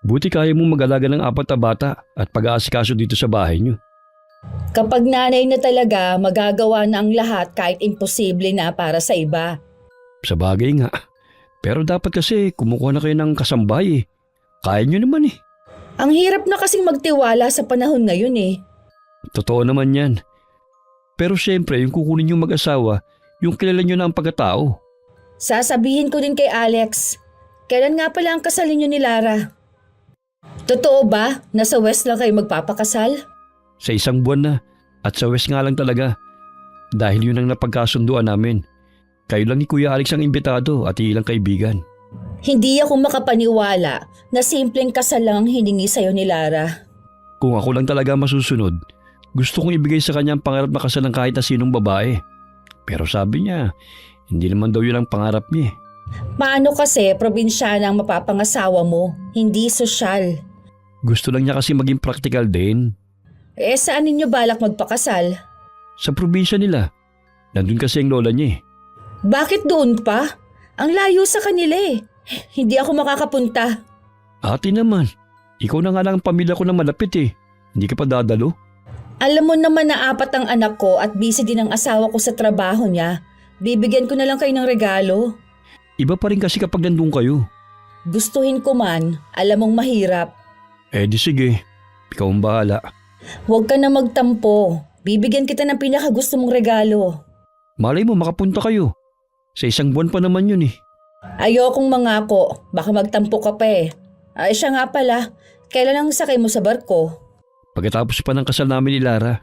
Buti kaya mong mag-alaga ng 4 na bata at pag-aasikaso dito sa bahay niyo. Kapag nanay na talaga, magagawa na ang lahat kahit imposible na para sa iba. Sa bagay nga. Pero dapat kasi kumukuha na kayo ng kasambay eh. Kaya niyo naman eh. Ang hirap na kasing magtiwala sa panahon ngayon eh. Totoo naman yan. Pero syempre, yung kukunin yung mag-asawa, yung kilala niyo na ang pagkatao. Sasabihin ko din kay Alex, kailan nga pala ang kasal niyo ni Lara? Totoo ba na sa West lang kayo magpapakasal? Sa 1 buwan na. At sa West nga lang talaga. Dahil yun ang napagkasunduan namin. Kayo lang ni Kuya Alex ang imbitado at ilang kaibigan. Hindi ako makapaniwala na simpleng kasal lang ang hiningi sa'yo ni Lara. Kung ako lang talaga masusunod, gusto kong ibigay sa kanya ang pangarap na kasal ng kahit na sinong babae. Pero sabi niya, hindi naman daw yun ang pangarap niya eh. Paano kasi probinsyana ang mapapangasawa mo, hindi sosyal? Gusto lang niya kasi maging practical din. Saan ninyo balak magpakasal? Sa probinsya nila. Nandun kasi ang lola niya eh. Bakit doon pa? Ang layo sa kanila eh. Hindi ako makakapunta. Ate naman, ikaw na nga lang ang pamilya ko na malapit eh. Hindi ka pa dadalo? Alam mo naman na 4 ang anak ko at busy din ang asawa ko sa trabaho niya. Bibigyan ko na lang kayo ng regalo. Iba pa rin kasi kapag nandun kayo. Gustuhin ko man, alam mong mahirap. Di sige, ikaw ang bahala. Huwag ka na magtampo. Bibigyan kita ng pinakagusto mong regalo. Malay mo makapunta kayo. Sa 1 buwan pa naman yun eh. Ayokong mangako, baka magtampo ka pa eh. Siya nga pala, kailan ang sakay mo sa barko? Pagkatapos pa ng kasal namin ni Lara.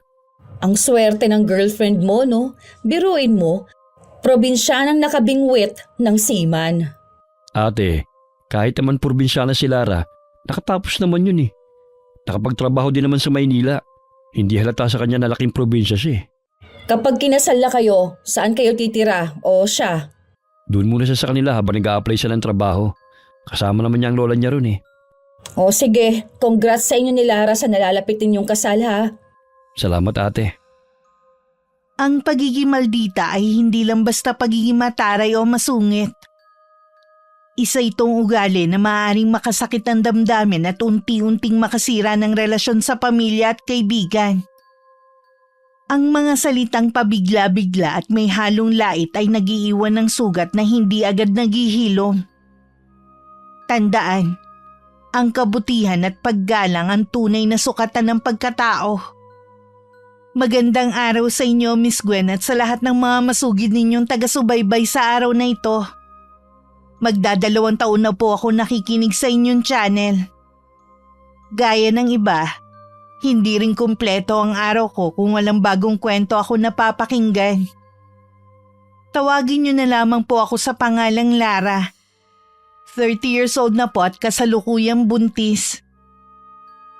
Ang swerte ng girlfriend mo, no? Biruin mo, probinsyanang nakabingwit ng seaman. Ate, kahit naman probinsyana si Lara, nakatapos naman yun eh. Nakapagtrabaho din naman sa Maynila. Hindi halata sa kanya na laking probinsya siya eh. Kapag kinasal na kayo, saan kayo titira o siya? Doon muna siya sa kanila habang nag-a-apply siya ng trabaho. Kasama naman niya ang lola niya ron eh. O sige, congrats sa inyo ni Lara sa nalalapit ninyong kasal ha. Salamat ate. Ang pagiging maldita ay hindi lang basta pagiging mataray o masungit. Isa itong ugali na maaaring makasakit ang damdamin at unti-unting makasira ng relasyon sa pamilya at kaibigan. Ang mga salitang pabigla-bigla at may halong lait ay nagiiwan ng sugat na hindi agad naghihilom. Tandaan, ang kabutihan at paggalang ang tunay na sukatan ng pagkatao. Magandang araw sa inyo, Miss Gwen, at sa lahat ng mga masugid ninyong taga-subaybay sa araw na ito. Magdadalawang taon na po ako nakikinig sa inyong channel. Gaya ng iba, hindi rin kumpleto ang araw ko kung walang bagong kwento ako napapakinggan. Tawagin niyo na lamang po ako sa pangalang Lara. 30 years old na po at kasalukuyang buntis.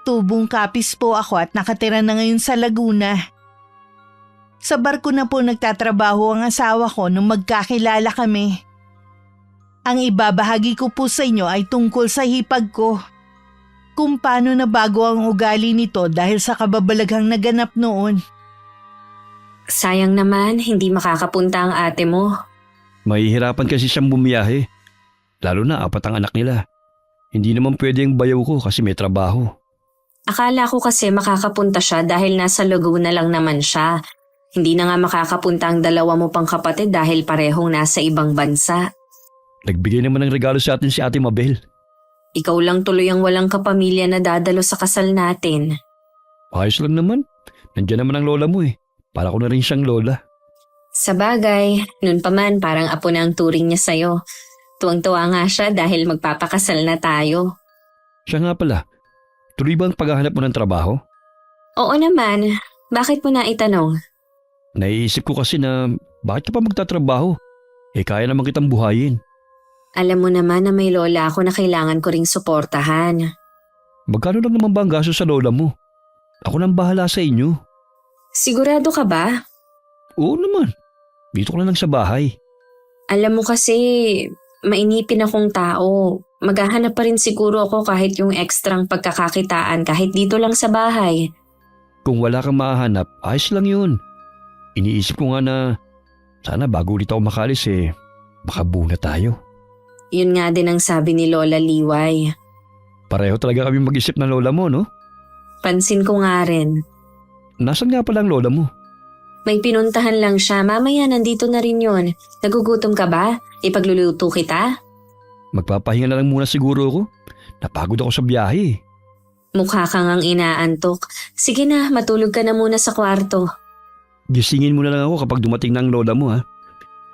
Tubong kapis po ako at nakatira na ngayon sa Laguna. Sa barko na po nagtatrabaho ang asawa ko nung magkakilala kami. Ang ibabahagi ko po sa inyo ay tungkol sa hipag ko. Kung paano nabago ang ugali nito dahil sa kababalaghang naganap noon. Sayang naman, hindi makakapunta ang ate mo. Mahihirapan kasi siyang bumiyahe. Lalo na 4 ang anak nila. Hindi naman pwede ang bayaw ko kasi may trabaho. Akala ko kasi makakapunta siya dahil nasa Laguna lang naman siya. Hindi na nga makakapunta ang 2 mo pang kapatid dahil parehong nasa ibang bansa. Nagbigay naman ng regalo sa atin si Ate Mabel. Ikaw lang tuloy ang walang kapamilya na dadalo sa kasal natin. Ayos lang naman. Nandiyan naman ang lola mo eh. Para ko na rin siyang lola. Sa bagay, noon pa man parang apo na ang turing niya sa'yo. Tuwang-tuwa nga siya dahil magpapakasal na tayo. Siya nga pala. Tuloy ba ang paghahanap mo ng trabaho? Oo naman, bakit mo na itanong? Naiisip ko kasi na bakit ka pa magtatrabaho? Kaya naman kitang buhayin. Alam mo naman na may lola ako na kailangan ko ring suportahan. Magkano lang naman ba ang gasto sa lola mo? Ako nang bahala sa inyo. Sigurado ka ba? Oo naman. Dito ko na lang sa bahay. Alam mo kasi, mainipin akong tao. Maghahanap pa rin siguro ako kahit yung ekstrang pagkakakitaan kahit dito lang sa bahay. Kung wala kang mahanap, ayos lang yun. Iniisip ko nga na sana bago ulit ako makalis baka buo na tayo. Yun nga din ang sabi ni Lola Liway. Pareho talaga kami mag-isip ng lola mo, no? Pansin ko nga rin. Nasaan nga pala ang lola mo? May pinuntahan lang siya. Mamaya nandito na rin yun. Nagugutom ka ba? Ipagluluto kita? Magpapahinga na lang muna siguro ako. Napagod ako sa biyahe. Mukha kang ang inaantok. Sige na, matulog ka na muna sa kwarto. Gisingin mo na lang ako kapag dumating na ang lola mo, ha?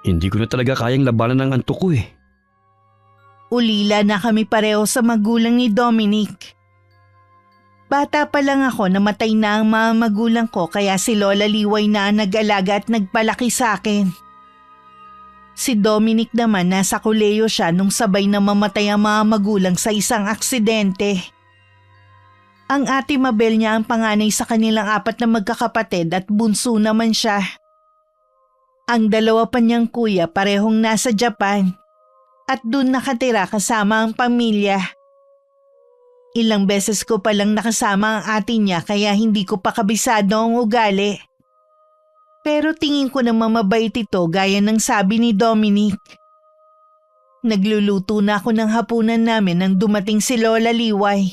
Hindi ko na talaga kayang labanan ng antok ko, eh. Ulila na kami pareho sa magulang ni Dominic. Bata pa lang ako, namatay na ang mga magulang ko kaya si Lola Liway na ang nag-alaga at nagpalaki sa akin. Si Dominic naman nasa kolehiyo siya nung sabay na mamatay ang mga magulang sa isang aksidente. Ang ate Mabel niya ang panganay sa kanilang 4 na magkakapatid at bunso naman siya. Ang 2 pa niyang kuya parehong nasa Japan at dun nakatira kasama ang pamilya. Ilang beses ko palang nakasama ang ate niya kaya hindi ko pa kabisado ang ugali. Pero tingin ko na mabait ito gaya ng sabi ni Dominic. Nagluluto na ako ng hapunan namin nang dumating si Lola Liway.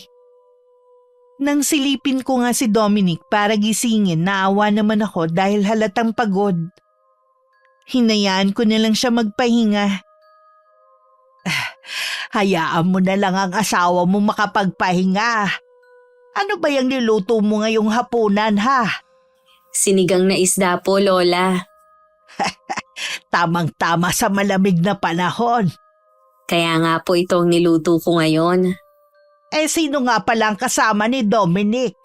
Nang silipin ko nga si Dominic para gisingin, naawa naman ako dahil halatang pagod. Hinayaan ko na lang siya magpahinga. Hayaan mo na lang ang asawa mo makapagpahinga. Ano ba yung niluto mo ngayong hapunan, ha? Sinigang na isda po, Lola. Tamang-tama sa malamig na panahon. Kaya nga po itong niluto ko ngayon. Sino nga palang kasama ni Dominic?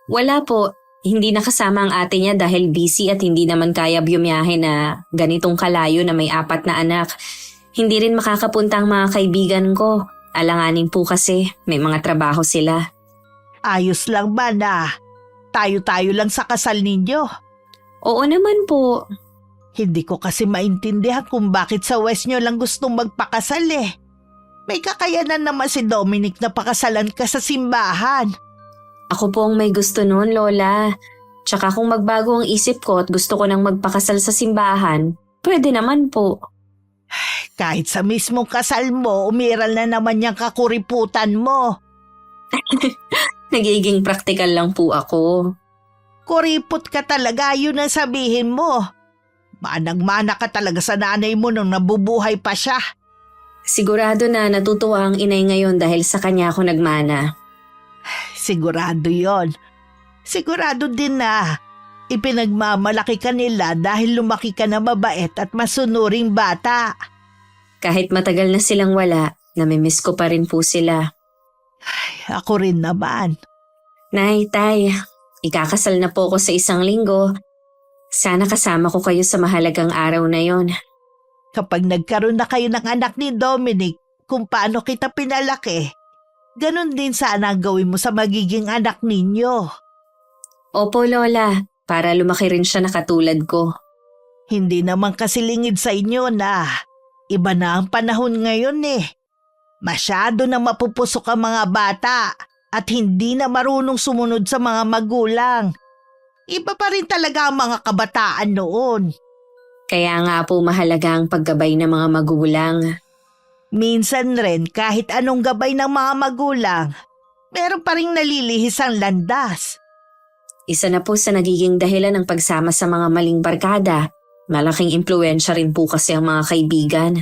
Wala po. Hindi nakasama ang ate niya dahil busy at hindi naman kaya bumiyahe na ganitong kalayo na may 4 na anak. Hindi rin makakapunta ang mga kaibigan ko. Alanganin po kasi, may mga trabaho sila. Ayos lang ba na? Tayo-tayo lang sa kasal ninyo. Oo naman po. Hindi ko kasi maintindihan kung bakit sa West nyo lang gustong magpakasal eh. May kakayanan naman si Dominic na pakasalan ka sa simbahan. Ako po ang may gusto noon, Lola. Tsaka kung magbago ang isip ko at gusto ko nang magpakasal sa simbahan, pwede naman po. Kahit sa mismong kasal mo, umiral na naman yung kakuriputan mo. Nagiging praktikal lang po ako. Kuripot ka talaga, yun ang sabihin mo. Manang-mana ka talaga sa nanay mo nung nabubuhay pa siya. Sigurado na natutuwa ang inay ngayon dahil sa kanya ako nagmana. Sigurado yon. Sigurado din na ipinagmamalaki ka nila dahil lumaki ka na mabait at masunuring bata. Kahit matagal na silang wala, namimiss ko pa rin po sila. Ako rin naman. Nay, tay, ikakasal na po ako sa 1 linggo. Sana kasama ko kayo sa mahalagang araw na yon. Kapag nagkaroon na kayo ng anak ni Dominic, kung paano kita pinalaki, ganun din sana ang gawin mo sa magiging anak ninyo. Opo, Lola, para lumaki rin siya na katulad ko. Hindi naman kasi lingid sa inyo na iba na ang panahon ngayon eh. Masyado na mapupusok ang mga bata at hindi na marunong sumunod sa mga magulang. Iba pa rin talaga ang mga kabataan noon. Kaya nga po mahalaga ang paggabay ng mga magulang. Minsan rin kahit anong gabay ng mga magulang, meron pa rin nalilihis ang landas. Isa na po sa nagiging dahilan ng pagsama sa mga maling barkada. Malaking impluwensya rin po kasi ang mga kaibigan.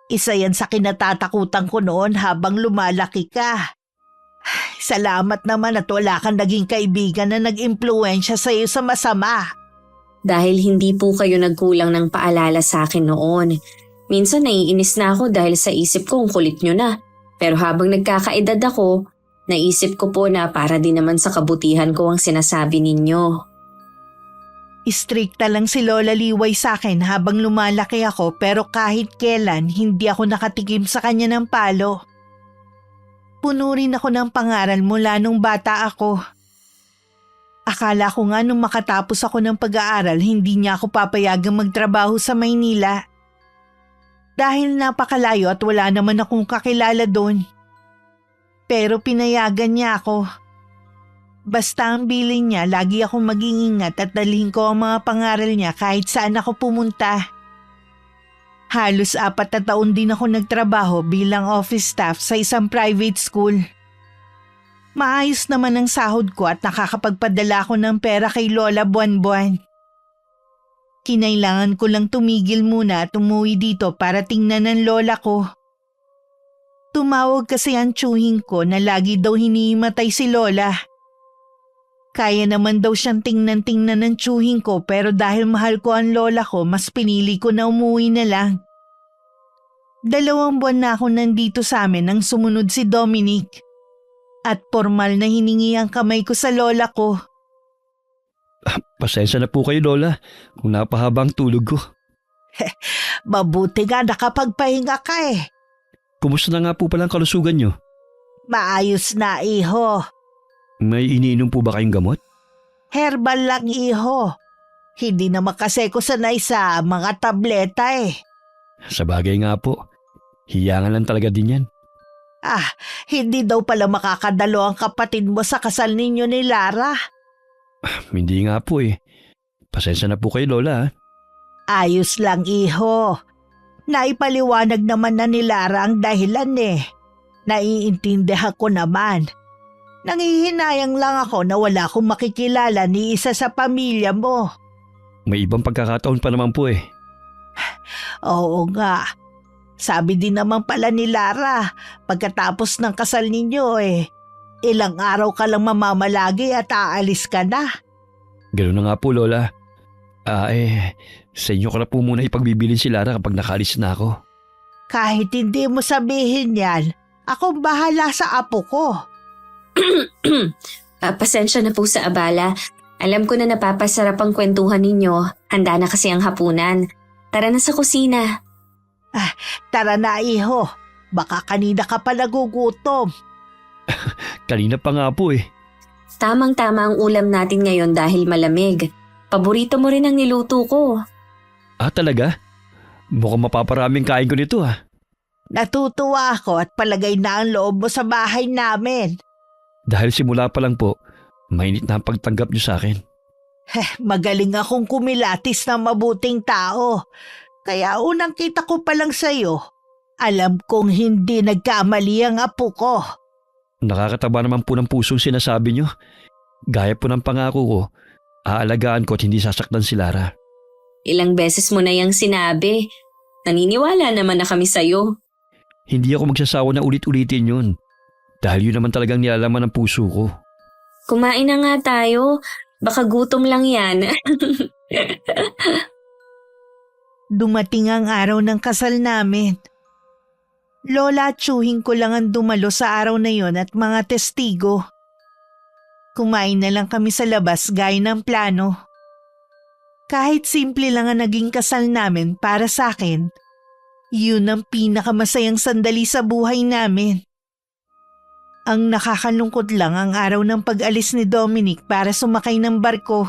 Isa yan sa kinatatakutan ko noon habang lumalaki ka. Salamat naman at wala kang naging kaibigan na nag-impluwensya sa iyo sa masama. Dahil hindi po kayo nagkulang ng paalala sa akin noon. Minsan naiinis na ako dahil sa isip ko ang kulit nyo na. Pero habang nagkakaedad ako, naisip ko po na para din naman sa kabutihan ko ang sinasabi ninyo. Istrikta lang si Lola Liway sa akin habang lumalaki ako pero kahit kailan hindi ako nakatikim sa kanya ng palo. Puno rin ako ng pangaral mula nung bata ako. Akala ko nga nung makatapos ako ng pag-aaral hindi niya ako papayagang magtrabaho sa Maynila. Dahil napakalayo at wala naman akong kakilala doon. Pero pinayagan niya ako. Basta ang bilin niya, lagi akong mag-iingat at dalhin ko ang mga pangaral niya kahit saan ako pumunta. Halos 4 na taon din ako nagtrabaho bilang office staff sa isang private school. Maayos naman ang sahod ko at nakakapagpadala ko ng pera kay Lola buwan-buwan. Kinailangan ko lang tumigil muna at umuwi dito para tingnan ng lola ko. Tumawag kasi ang tiyuhin ko na lagi daw hinihimatay si Lola. Kaya naman daw siyang tingnan-tingnan ng tiyuhin ko pero dahil mahal ko ang lola ko, mas pinili ko na umuwi na lang. 2 buwan na ako nandito sa amin nang sumunod si Dominic. At formal na hiningi ang kamay ko sa lola ko. Pasensya na po kayo, Lola, kung napahaba ang tulog ko. Mabuti nga nakapagpahinga ka eh. Kumusta na nga po palang kalusugan nyo? Maayos na iho. May iniinom po ba kayong gamot? Herbal lang iho. Hindi naman kasi ko sanay sa mga tableta eh. Sa bagay nga po, hiyangan lang talaga din yan. Hindi daw pala makakadalo ang kapatid mo sa kasal ninyo ni Lara. Hindi nga po eh. Pasensya na po kayo, Lola. Ayos lang iho. Naipaliwanag naman na ni Lara ang dahilan eh. Naiintindihan ko naman. Nangihinayang lang ako na wala akong makikilala ni isa sa pamilya mo. May ibang pagkakataon pa naman po eh. Oo nga. Sabi din naman pala ni Lara, pagkatapos ng kasal ninyo ilang araw ka lang mamamalagi at aalis ka na. Ganoon na nga po, Lola. Sa inyo ko na po muna ipagbibilin si Lara kapag nakaalis na ako. Kahit hindi mo sabihin yan, akong bahala sa apo ko. Pasensya na po sa abala. Alam ko na napapasarap ang kwentuhan ninyo. Handa na kasi ang hapunan. Tara na sa kusina. Tara na iho, baka kanina ka pa nagugutom. Kanina pa nga po eh. Tamang-tama ang ulam natin ngayon dahil malamig. Paborito mo rin ang niluto ko. Talaga? Mukhang mapaparaming kain ko nito . Natutuwa ako at palagay na ang loob mo sa bahay namin. Dahil simula pa lang po, mainit na ang pagtanggap niyo sa akin. Magaling akong kumilatis ng mabuting tao. Kaya unang kita ko pa lang sa'yo, alam kong hindi nagkamali ang apo ko. Nakakataba naman po ng pusong sinasabi niyo. Gaya po ng pangako ko, aalagaan ko at hindi sasaktan si Lara. Ilang beses mo na yang sinabi. Naniniwala naman na kami sa'yo. Hindi ako magsasawa na ulit-ulitin yun. Dahil yun naman talagang nilalaman ng puso ko. Kumain na nga tayo. Baka gutom lang yan. Dumating ang araw ng kasal namin. Lola at tiyuhin ko lang ang dumalo sa araw na yon at mga testigo. Kumain na lang kami sa labas gaya ng plano. Kahit simple lang ang naging kasal namin para sa akin, yun ang pinakamasayang sandali sa buhay namin. Ang nakakalungkot lang ang araw ng pag-alis ni Dominic para sumakay ng barko.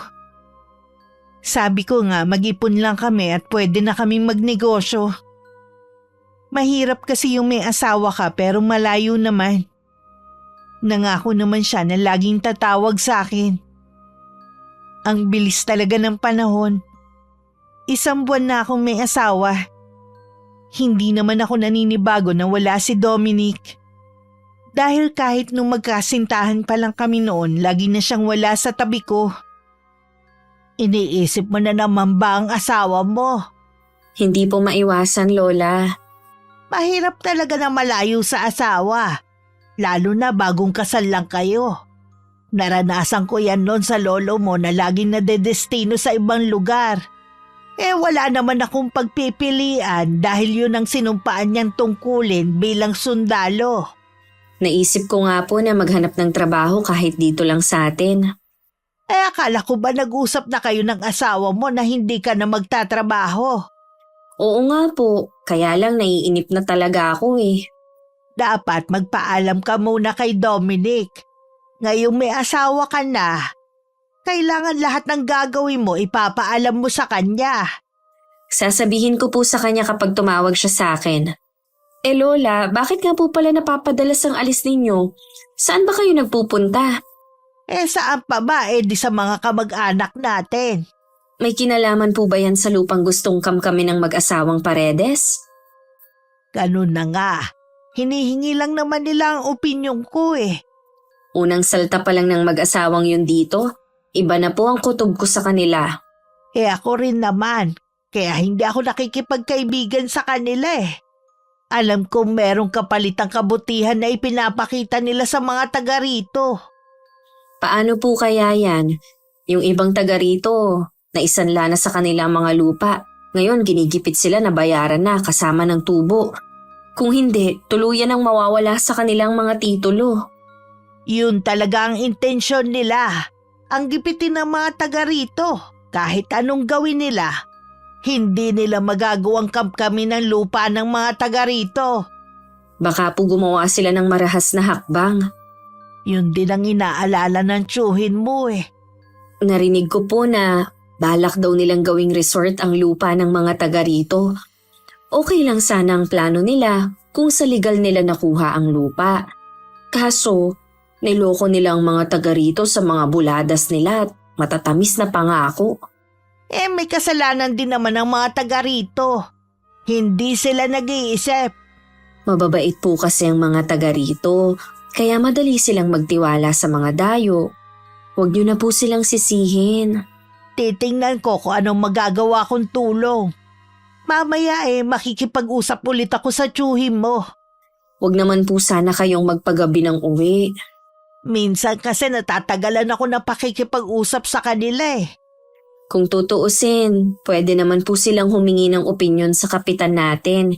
Sabi ko nga mag-ipon lang kami at pwede na kaming magnegosyo. Mahirap kasi yung may asawa ka pero malayo naman. Nangako naman siya na laging tatawag sa akin. Ang bilis talaga ng panahon. 1 buwan na akong may asawa. Hindi naman ako naninibago na wala si Dominic. Dahil kahit nung magkasintahan pa lang kami noon, lagi na siyang wala sa tabi ko. Iniisip mo na naman ba ang asawa mo? Hindi po maiwasan, Lola. Mahirap talaga na malayo sa asawa. Lalo na bagong kasal lang kayo. Naranasan ko yan noon sa lolo mo na laging nadedestino sa ibang lugar. Wala naman akong pagpipilian dahil yun ang sinumpaan niyang tungkulin bilang sundalo. Naisip ko nga po na maghanap ng trabaho kahit dito lang sa atin. Akala ko ba nag-usap na kayo ng asawa mo na hindi ka na magtatrabaho? Oo nga po, kaya lang naiinip na talaga ako eh. Dapat magpaalam ka muna kay Dominic. Ngayong may asawa ka na, kailangan lahat ng gagawin mo ipapaalam mo sa kanya. Sasabihin ko po sa kanya kapag tumawag siya sa akin. Lola, bakit nga po pala napapadalas ang alis ninyo? Saan ba kayo nagpupunta? Saan pa ba di sa mga kamag-anak natin? May kinalaman po ba yan sa lupang gustong kamkami ng mag-asawang Paredes? Ganun na nga. Hinihingi lang naman nila ang opinyon ko eh. Unang salta pa lang ng mag-asawang yun dito, iba na po ang kutob ko sa kanila. Ako rin naman, kaya hindi ako nakikipagkaibigan sa kanila eh. Alam kong merong kapalitang kabutihan na ipinapakita nila sa mga taga rito. Paano po kaya yan? Yung ibang taga rito, naisanla na sa kanilang mga lupa. Ngayon ginigipit sila na bayaran na kasama ng tubo. Kung hindi, tuluyan ang mawawala sa kanilang mga titulo. Yun talaga ang intensyon nila. Ang gipitin ng mga taga rito. Kahit anong gawin nila, hindi nila magagawang kamkami ng lupa ng mga taga rito. Baka po gumawa sila ng marahas na hakbang. Yun din ang inaalala ng tiyuhin mo eh. Narinig ko po na balak daw nilang gawing resort ang lupa ng mga taga rito. Okay lang sana ang plano nila kung sa legal nila nakuha ang lupa. Kaso, niloko nila ang mga taga rito sa mga buladas nila at matatamis na pangako. May kasalanan din naman ang mga taga rito. Hindi sila nag-iisip. Mababait po kasi ang mga taga rito, kaya madali silang magtiwala sa mga dayo. Huwag niyo na po silang sisihin. Titingnan ko kung anong magagawa kong tulong. Mamaya makikipag-usap ulit ako sa tiyuhin mo. Huwag naman po sana kayong magpagabi ng uwi. Minsan kasi natatagalan ako na pakikipag-usap sa kanila eh. Kung tutuusin, pwede naman po silang humingi ng opinyon sa kapitan natin.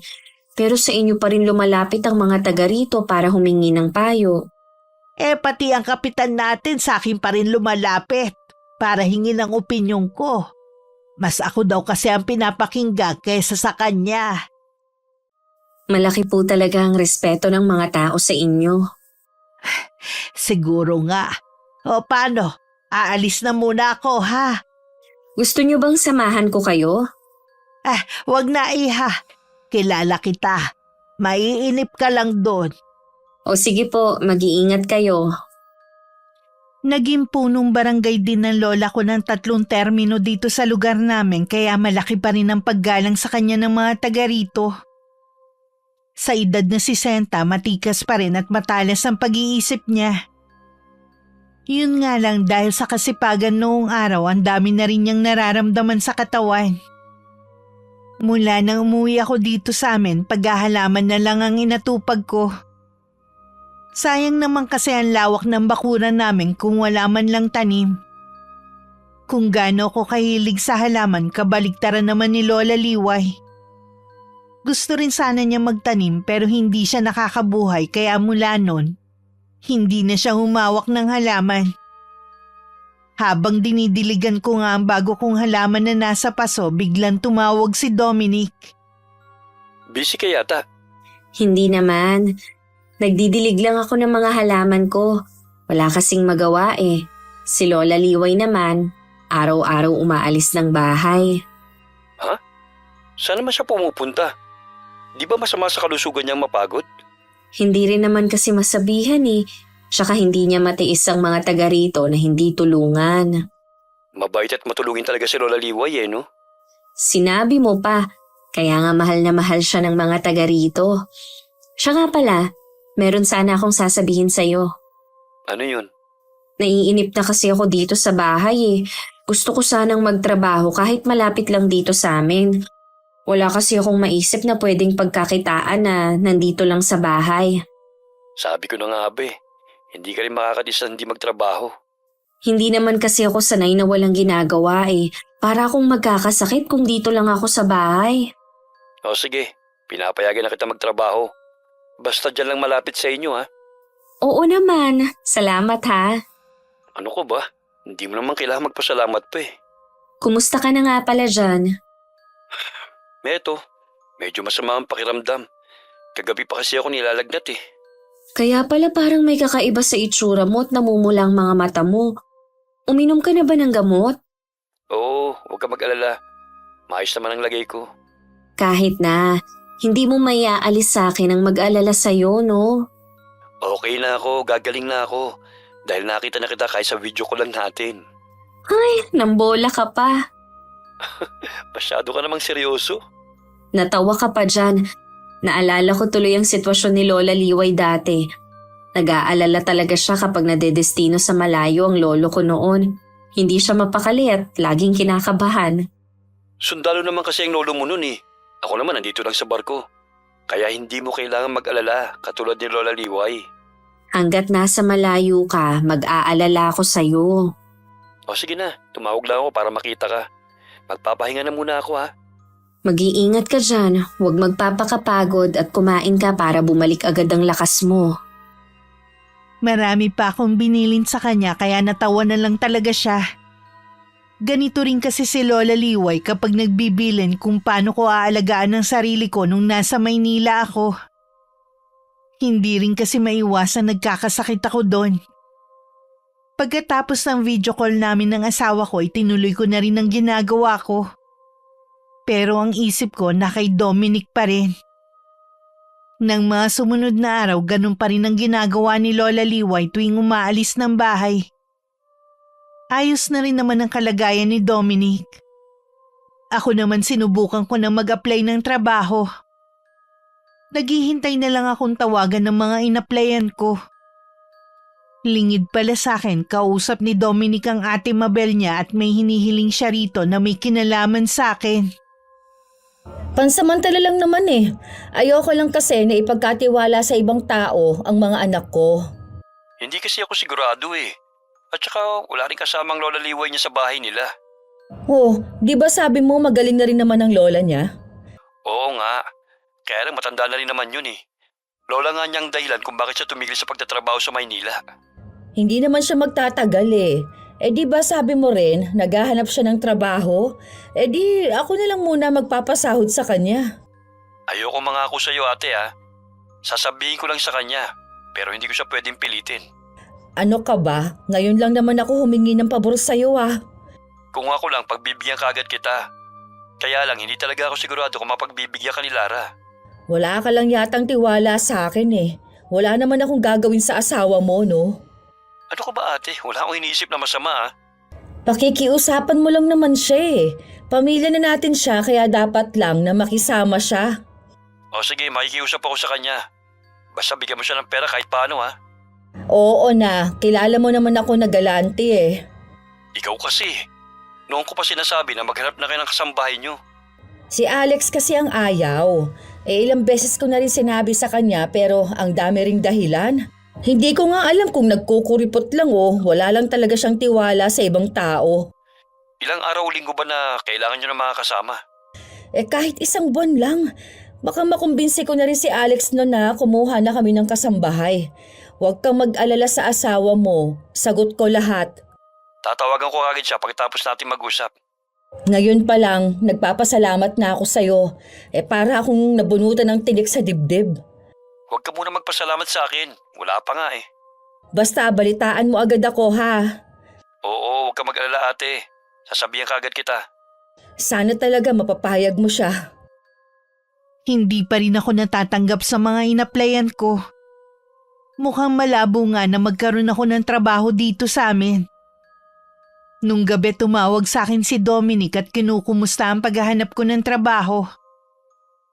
Pero sa inyo pa rin lumalapit ang mga taga rito para humingi ng payo. Pati ang kapitan natin sa akin pa rin lumalapit para hingi ng opinyon ko. Mas ako daw kasi ang pinapakinggan kaysa sa kanya. Malaki po talaga ang respeto ng mga tao sa inyo. Siguro nga. O paano? Aalis na muna ako ha? Gusto niyo bang samahan ko kayo? Wag na iha. Kilala kita. Maiinip ka lang doon. O sige po, mag-iingat kayo. Naging punong barangay din ng lola ko ng 3 termino dito sa lugar namin kaya malaki pa rin ang paggalang sa kanya ng mga taga rito. Sa edad na 60, matikas pa rin at matalas ang pag-iisip niya. Yun nga lang dahil sa kasipagan noong araw ang dami na rin niyang nararamdaman sa katawan. Mula nang umuwi ako dito sa amin, paghahalaman na lang ang inatupag ko. Sayang naman kasi ang lawak ng bakuran namin kung wala man lang tanim. Kung gaano ko kahilig sa halaman, kabaligtaran naman ni Lola Liway. Gusto rin sana niya magtanim pero hindi siya nakakabuhay kaya mula nun, hindi na siya humawak ng halaman. Habang dinidiligan ko nga ang bago kong halaman na nasa paso, biglang tumawag si Dominic. Busy ka yata. Hindi naman. Nagdidilig lang ako ng mga halaman ko. Wala kasing magawa eh. Si Lola Liway naman, araw-araw umaalis ng bahay. Ha? Saan naman siya pumupunta? Di ba masama sa kalusugan niyang mapagod? Hindi rin naman kasi masabihan eh. Tsaka hindi niya matiis ang mga taga rito na hindi tulungan. Mabait at matulungin talaga si Lola Liway no? Sinabi mo pa, kaya nga mahal na mahal siya ng mga taga rito. Siya nga pala, meron sana akong sasabihin sa'yo. Ano yun? Naiinip na kasi ako dito sa bahay eh. Gusto ko sanang magtrabaho kahit malapit lang dito sa amin. Wala kasi akong maisip na pwedeng pagkakitaan na nandito lang sa bahay. Sabi ko na nga hindi ka rin makakadis na hindi magtrabaho. Hindi naman kasi ako sanay na walang ginagawa eh. Para akong magkakasakit kung dito lang ako sa bahay. O sige, pinapayagan na kita magtrabaho. Basta dyan lang malapit sa inyo ha. Oo naman, salamat ha. Ano ko ba? Hindi mo naman kailangan magpasalamat pa eh. Kumusta ka na nga pala dyan? Meto, medyo masama ang pakiramdam. Kagabi pa kasi ako nilalagnat eh. Kaya pala parang may kakaiba sa itsura mo at namumula ang mga mata mo. Uminom ka na ba ng gamot? Oo, huwag ka mag-alala. Maayos naman ang lagay ko. Kahit na, hindi mo maiaalis sa akin ang mag-alala sa'yo, no? Okay na ako, gagaling na ako. Dahil nakita na kita kahit sa video ko lang natin. Ay, nambola ka pa. Masyado ka namang seryoso. Natawa ka pa dyan. Naalala ko tuloy ang sitwasyon ni Lola Liway dati. Nag-aalala talaga siya kapag nadedestino sa malayo ang lolo ko noon. Hindi siya mapakali at laging kinakabahan. Sundalo naman kasi ang lolo mo nun eh. Ako naman nandito lang sa barko. Kaya hindi mo kailangan mag-alala katulad ni Lola Liway. Hanggat nasa malayo ka, mag-aalala ako sa'yo. O sige na, tumawag lang ako para makita ka. Magpapahinga na muna ako ha. Mag-iingat ka dyan, huwag magpapakapagod at kumain ka para bumalik agad ang lakas mo. Marami pa akong binilin sa kanya kaya natawa na lang talaga siya. Ganito rin kasi si Lola Liway kapag nagbibilin kung paano ko aalagaan ang sarili ko nung nasa Maynila ako. Hindi rin kasi maiwasan nagkakasakit ako doon. Pagkatapos ng video call namin ng asawa ko, itinuloy ko na rin ang ginagawa ko. Pero ang isip ko na kay Dominic pa rin. Nang mga sumunod na araw, ganun pa rin ang ginagawa ni Lola Liway tuwing umaalis ng bahay. Ayos na rin naman ang kalagayan ni Dominic. Ako naman sinubukan ko na mag-apply ng trabaho. Naghihintay na lang akong tawagan ng mga in-applyan ko. Lingid pala sa akin, kausap ni Dominic ang ate Mabel niya at may hinihiling siya rito na may kinalaman sa akin. Pansamantala lang naman eh. Ayoko lang kasi na ipagkatiwala sa ibang tao ang mga anak ko. Hindi kasi ako sigurado eh. At saka wala rin kasamang Lola Liway niya sa bahay nila. Oh, di ba sabi mo magaling na rin naman ang lola niya? Oo nga. Kaya lang matanda na rin naman yun eh. Lola nga niyang dahilan kung bakit siya tumigil sa pagtatrabaho sa Maynila. Hindi naman siya magtatagal eh. Eh di ba sabi mo rin, naghahanap siya ng trabaho? Eh di ako na lang muna magpapasahod sa kanya. Ayoko mangako sa iyo ate ha. Sasabihin ko lang sa kanya. Pero hindi ko siya pwedeng pilitin. Ano ka ba? Ngayon lang naman ako humingi ng pabor sa'yo ah. Kung ako lang, pagbibigyan ka agad kita. Kaya lang, hindi talaga ako sigurado kung mapagbibigyan ka ni Lara. Wala ka lang yatang tiwala sa akin eh. Wala naman akong gagawin sa asawa mo, no? Ano ka ba ate? Wala akong iniisip na masama ha. Pakikiusapan mo lang naman siya eh. Pamilya na natin siya kaya dapat lang na makisama siya. O sige, makikiusap ako sa kanya. Basta bigyan mo siya ng pera kahit paano ha. Oo na, kilala mo naman ako na galante eh. Ikaw kasi. Noon ko pa sinasabi na maghanap na kayo ng kasambahay niyo. Si Alex kasi ang ayaw. Eh ilang beses ko na rin sinabi sa kanya pero ang dami ring dahilan. Hindi ko nga alam kung nagkukuripot lang o wala lang talaga siyang tiwala sa ibang tao. Ilang araw o linggo ba na kailangan niyo ng mga kasama? Eh kahit isang buwan lang, baka makumbinsi ko na rin si Alex no na kumuha na kami ng kasambahay. Huwag kang mag-alala sa asawa mo, sagot ko lahat. Tatawagan ko agad siya pagkatapos natin mag-usap. Ngayon pa lang, nagpapasalamat na ako sa'yo. Eh para akong nabunutan ng tinik sa dibdib. Huwag ka muna magpasalamat sa akin. Wala pa nga eh. Basta balitaan mo agad ako ha. Oo, huwag ka mag-alala ate. Sasabihan ka agad kita. Sana talaga mapapayag mo siya. Hindi pa rin ako natatanggap sa mga in-applyan ko. Mukhang malabo nga na magkaroon ako ng trabaho dito sa amin. Nung gabi tumawag sa akin si Dominic at kinukumusta ang paghahanap ko ng trabaho.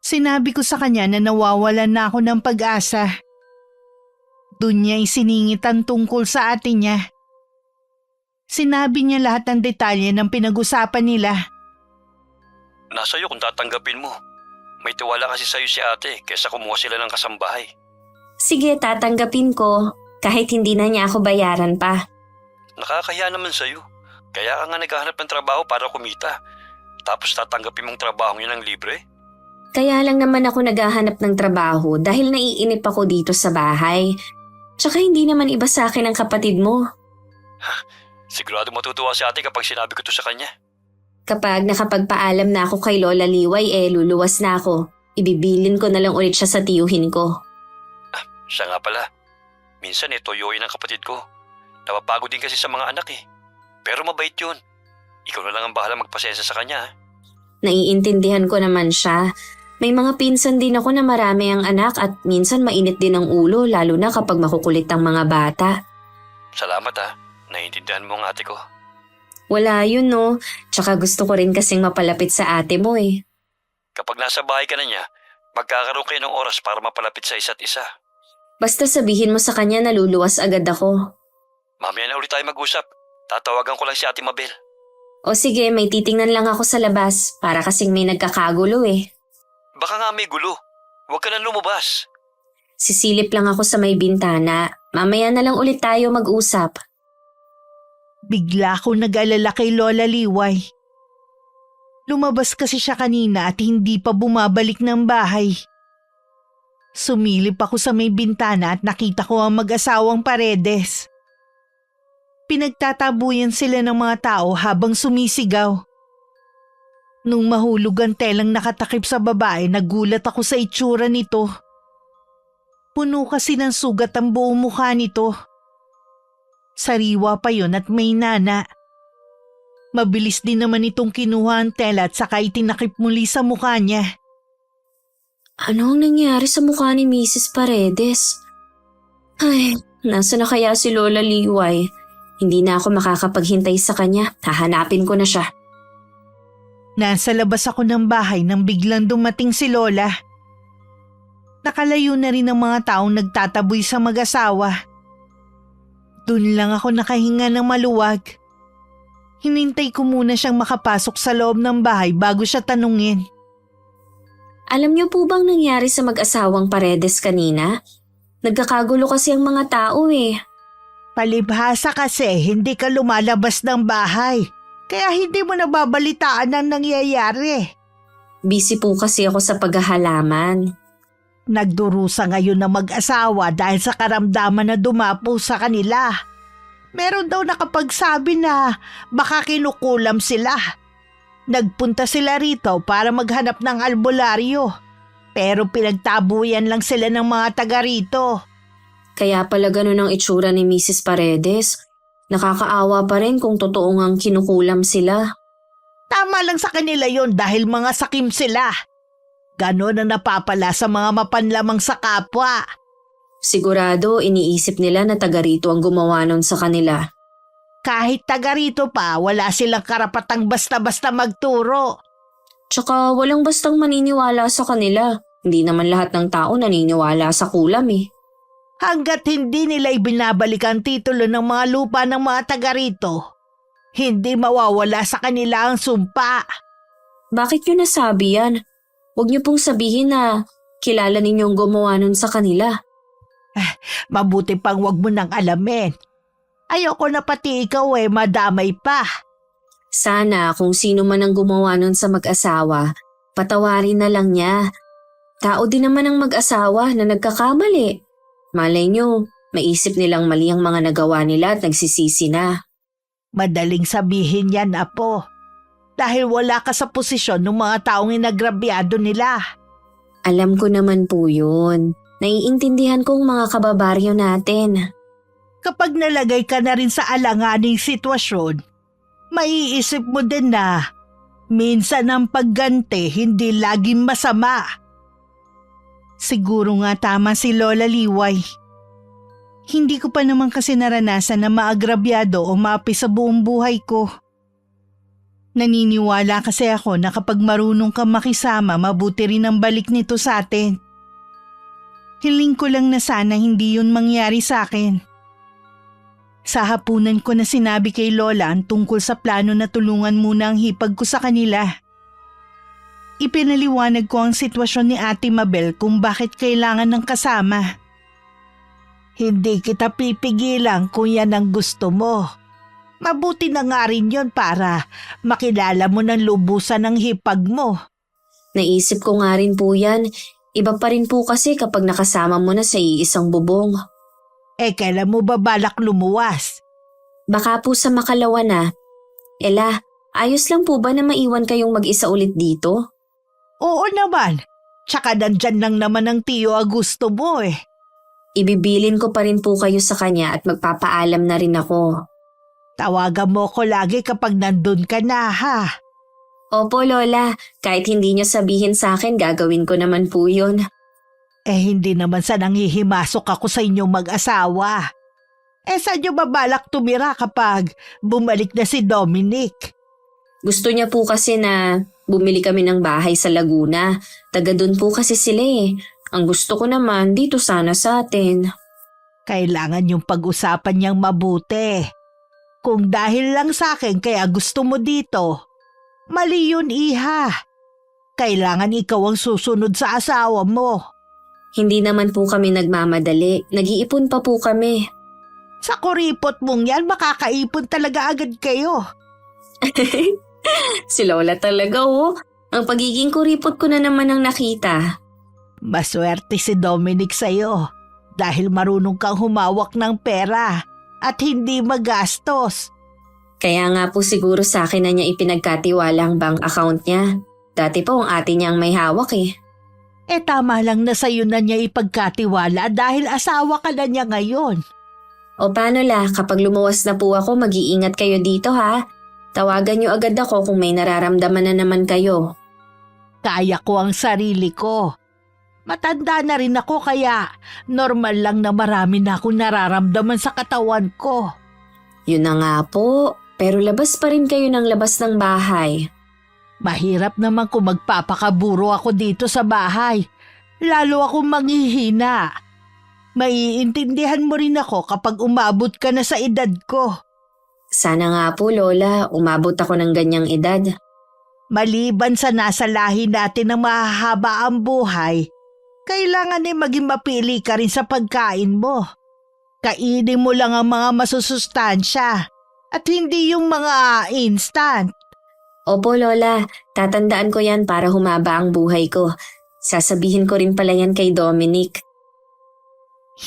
Sinabi ko sa kanya na nawawalan na ako ng pag-asa. Doon niya isiningit ang tungkol sa ate niya. Sinabi niya lahat ng detalye ng pinag-usapan nila. Nasa iyo kung tatanggapin mo. May tiwala kasi sa'yo si ate kaysa kumuha sila ng kasambahay. Sige, tatanggapin ko. Kahit hindi na niya ako bayaran pa. Nakakahiya naman sa'yo. Kaya ka nga naghahanap ng trabaho para kumita. Tapos tatanggapin mong trabaho yun ng libre? Kaya lang naman ako naghahanap ng trabaho dahil naiinip ako dito sa bahay. Tsaka hindi naman iba sa akin ang kapatid mo. Sigurado matutuwa si ate kapag sinabi ko to sa kanya. Kapag nakapagpaalam na ako kay Lola Liway, luluwas na ako. Ibibilin ko na lang ulit siya sa tiyuhin ko. Siya nga pala. Minsan toyoy ng kapatid ko. Napapagod din kasi sa mga anak eh. Pero mabait yun. Ikaw na lang ang bahala magpasensya sa kanya. Naiintindihan ko naman siya. May mga pinsan din ako na marami ang anak at minsan mainit din ang ulo lalo na kapag makukulit ang mga bata. Salamat ha. Naiintindihan mo ang ate ko. Wala yun no. Tsaka gusto ko rin kasing mapalapit sa ate mo eh. Kapag nasa bahay ka na niya, magkakaroon kayo ng oras para mapalapit sa isa't isa. Basta sabihin mo sa kanya na luluwas agad ako. Mamaya na ulit tayo mag-usap. Tatawagan ko lang si Ate Mabel. O sige, may titingnan lang ako sa labas para kasing may nagkakagulo eh. Baka nga may gulo. Huwag ka nang lumabas. Sisilip lang ako sa may bintana. Mamaya na lang ulit tayo mag-usap. Bigla akong nag-alala kay Lola Liway. Lumabas kasi siya kanina at hindi pa bumabalik ng bahay. Sumilip ako sa may bintana at nakita ko ang mag-asawang Paredes. Pinagtatabuyan sila ng mga tao habang sumisigaw. Nung mahulog ang telang nakatakip sa babae, nagulat ako sa itsura nito. Puno kasi ng sugat ang buong mukha nito. Sariwa pa yon at may nana. Mabilis din naman itong kinuha ang tela at saka itinakip muli sa mukha niya. Ano ang nangyari sa mukha ni Mrs. Paredes? Ay, nasa na kaya si Lola Liway? Hindi na ako makakapaghintay sa kanya. Hahanapin ko na siya. Nasa labas ako ng bahay nang biglang dumating si Lola. Nakalayo na rin ang mga taong nagtataboy sa mag-asawa. Doon lang ako nakahinga ng maluwag. Hinintay ko muna siyang makapasok sa loob ng bahay bago siya tanungin. Alam niyo po bang nangyari sa mag-asawang Paredes kanina? Nagkakagulo kasi ang mga tao eh. Palibhasa kasi hindi ka lumalabas ng bahay. Kaya hindi mo nababalitaan ang nangyayari. Busy po kasi ako sa paghahalaman. Nagdurusa ngayon na mag-asawa dahil sa karamdaman na dumapo sa kanila. Meron daw nakapagsabi na baka kinukulam sila. Nagpunta sila rito para maghanap ng albularyo. Pero pinagtabuyan lang sila ng mga taga rito. Kaya pala ganun ang itsura ni Mrs. Paredes. Nakakaawa pa rin kung totoo ngang kinukulam sila. Tama lang sa kanila yon dahil mga sakim sila. Ganon ang napapala sa mga mapanlamang sa kapwa. Sigurado iniisip nila na taga rito ang gumawa nun sa kanila. Kahit taga rito pa, wala silang karapatang basta-basta magturo. Tsaka walang bastang maniniwala sa kanila. Hindi naman lahat ng tao naniniwala sa kulam eh. Hanggat hindi nila ibinabalik ang titulo ng mga lupa ng mga taga rito, hindi mawawala sa kanila ang sumpa. Bakit nyo nasabi yan? Huwag nyo pong sabihin na kilala ninyong gumawa nun sa kanila. Mabuti pang wag mo nang alamin. Ayoko na pati ikaw madamay pa. Sana kung sino man ang gumawa nun sa mag-asawa, patawarin na lang niya. Tao din naman ang mag-asawa na nagkakamali. Malay nyo, maisip nilang mali ang mga nagawa nila at nagsisisi na. Madaling sabihin yan, Apo. Dahil wala ka sa posisyon ng mga taong inagrabyado nila. Alam ko naman po yun. Naiintindihan kong mga kababaryo natin. Kapag nalagay ka na rin sa alanganing sitwasyon, maiisip mo din na minsan ang pagganti hindi laging masama. Siguro nga tama si Lola Liway. Hindi ko pa naman kasi naranasan na maagrabyado o maapi sa buong buhay ko. Naniniwala kasi ako na kapag marunong ka makisama, mabuti rin ang balik nito sa atin. Hiling ko lang na sana hindi yun mangyari sa akin. Sa hapunan ko na sinabi kay Lola ang tungkol sa plano na tulungan muna ang hipag ko sa kanila. Ipinaliwanag ko ang sitwasyon ni Ate Mabel kung bakit kailangan ng kasama. Hindi kita pipigilan kung yan ang gusto mo. Mabuti na nga rin yun para makilala mo ng lubusan ng hipag mo. Naisip ko nga rin po yan. Iba pa rin po kasi kapag nakasama mo na sa iisang bubong. Kailan mo ba balak lumuwas? Baka po sa makalawa na. Ela, ayos lang po ba na maiwan kayong mag-isa ulit dito? Oo naman. Tsaka nandyan lang naman ang Tio Augusto mo Ibibilin ko pa rin po kayo sa kanya at magpapaalam na rin ako. Tawagan mo ko lagi kapag nandun ka na ha. Opo Lola, kahit hindi niyo sabihin sa akin gagawin ko naman po yun. Hindi naman sa nanghihimasok ako sa inyong mag-asawa. Saan niyo babalak tumira kapag bumalik na si Dominic? Gusto niya po kasi na bumili kami ng bahay sa Laguna. Taga doon po kasi sila Ang gusto ko naman dito sana sa atin. Kailangan yung pag-usapan niyang mabuti. Kung dahil lang sa akin kaya gusto mo dito, mali yun, iha. Kailangan ikaw ang susunod sa asawa mo. Hindi naman po kami nagmamadali. Nag-iipon pa po kami. Sa kuripot mong yan, makakaipon talaga agad kayo. Si Lola talaga oh. Ang pagiging kuripot ko na naman ang nakita. Maswerte si Dominic sa'yo dahil marunong kang humawak ng pera at hindi magastos. Kaya nga po siguro sa akin na niya ipinagkatiwala ang bank account niya. Dati po ang ate niya ang may hawak eh. Tama lang na sa'yo na niya ipagkatiwala dahil asawa ka na niya ngayon. O paano la, kapag lumuwas na po ako, mag-iingat kayo dito ha. Tawagan niyo agad ako kung may nararamdaman na naman kayo. Kaya ko ang sarili ko. Matanda na rin ako kaya normal lang na marami na akong nararamdaman sa katawan ko. Yun na nga po, pero labas pa rin kayo ng labas ng bahay. Mahirap naman kung magpapakaburo ako dito sa bahay. Lalo akong manghihina. Maiintindihan mo rin ako kapag umabot ka na sa edad ko. Sana nga po Lola, umabot ako ng ganyang edad. Maliban sa nasa lahi natin na mahahaba ang buhay, kailangan maging mapili ka rin sa pagkain mo. Kainin mo lang ang mga masusustansya at hindi yung mga instant. Opo Lola, tatandaan ko yan para humaba ang buhay ko. Sasabihin ko rin pala yan kay Dominic.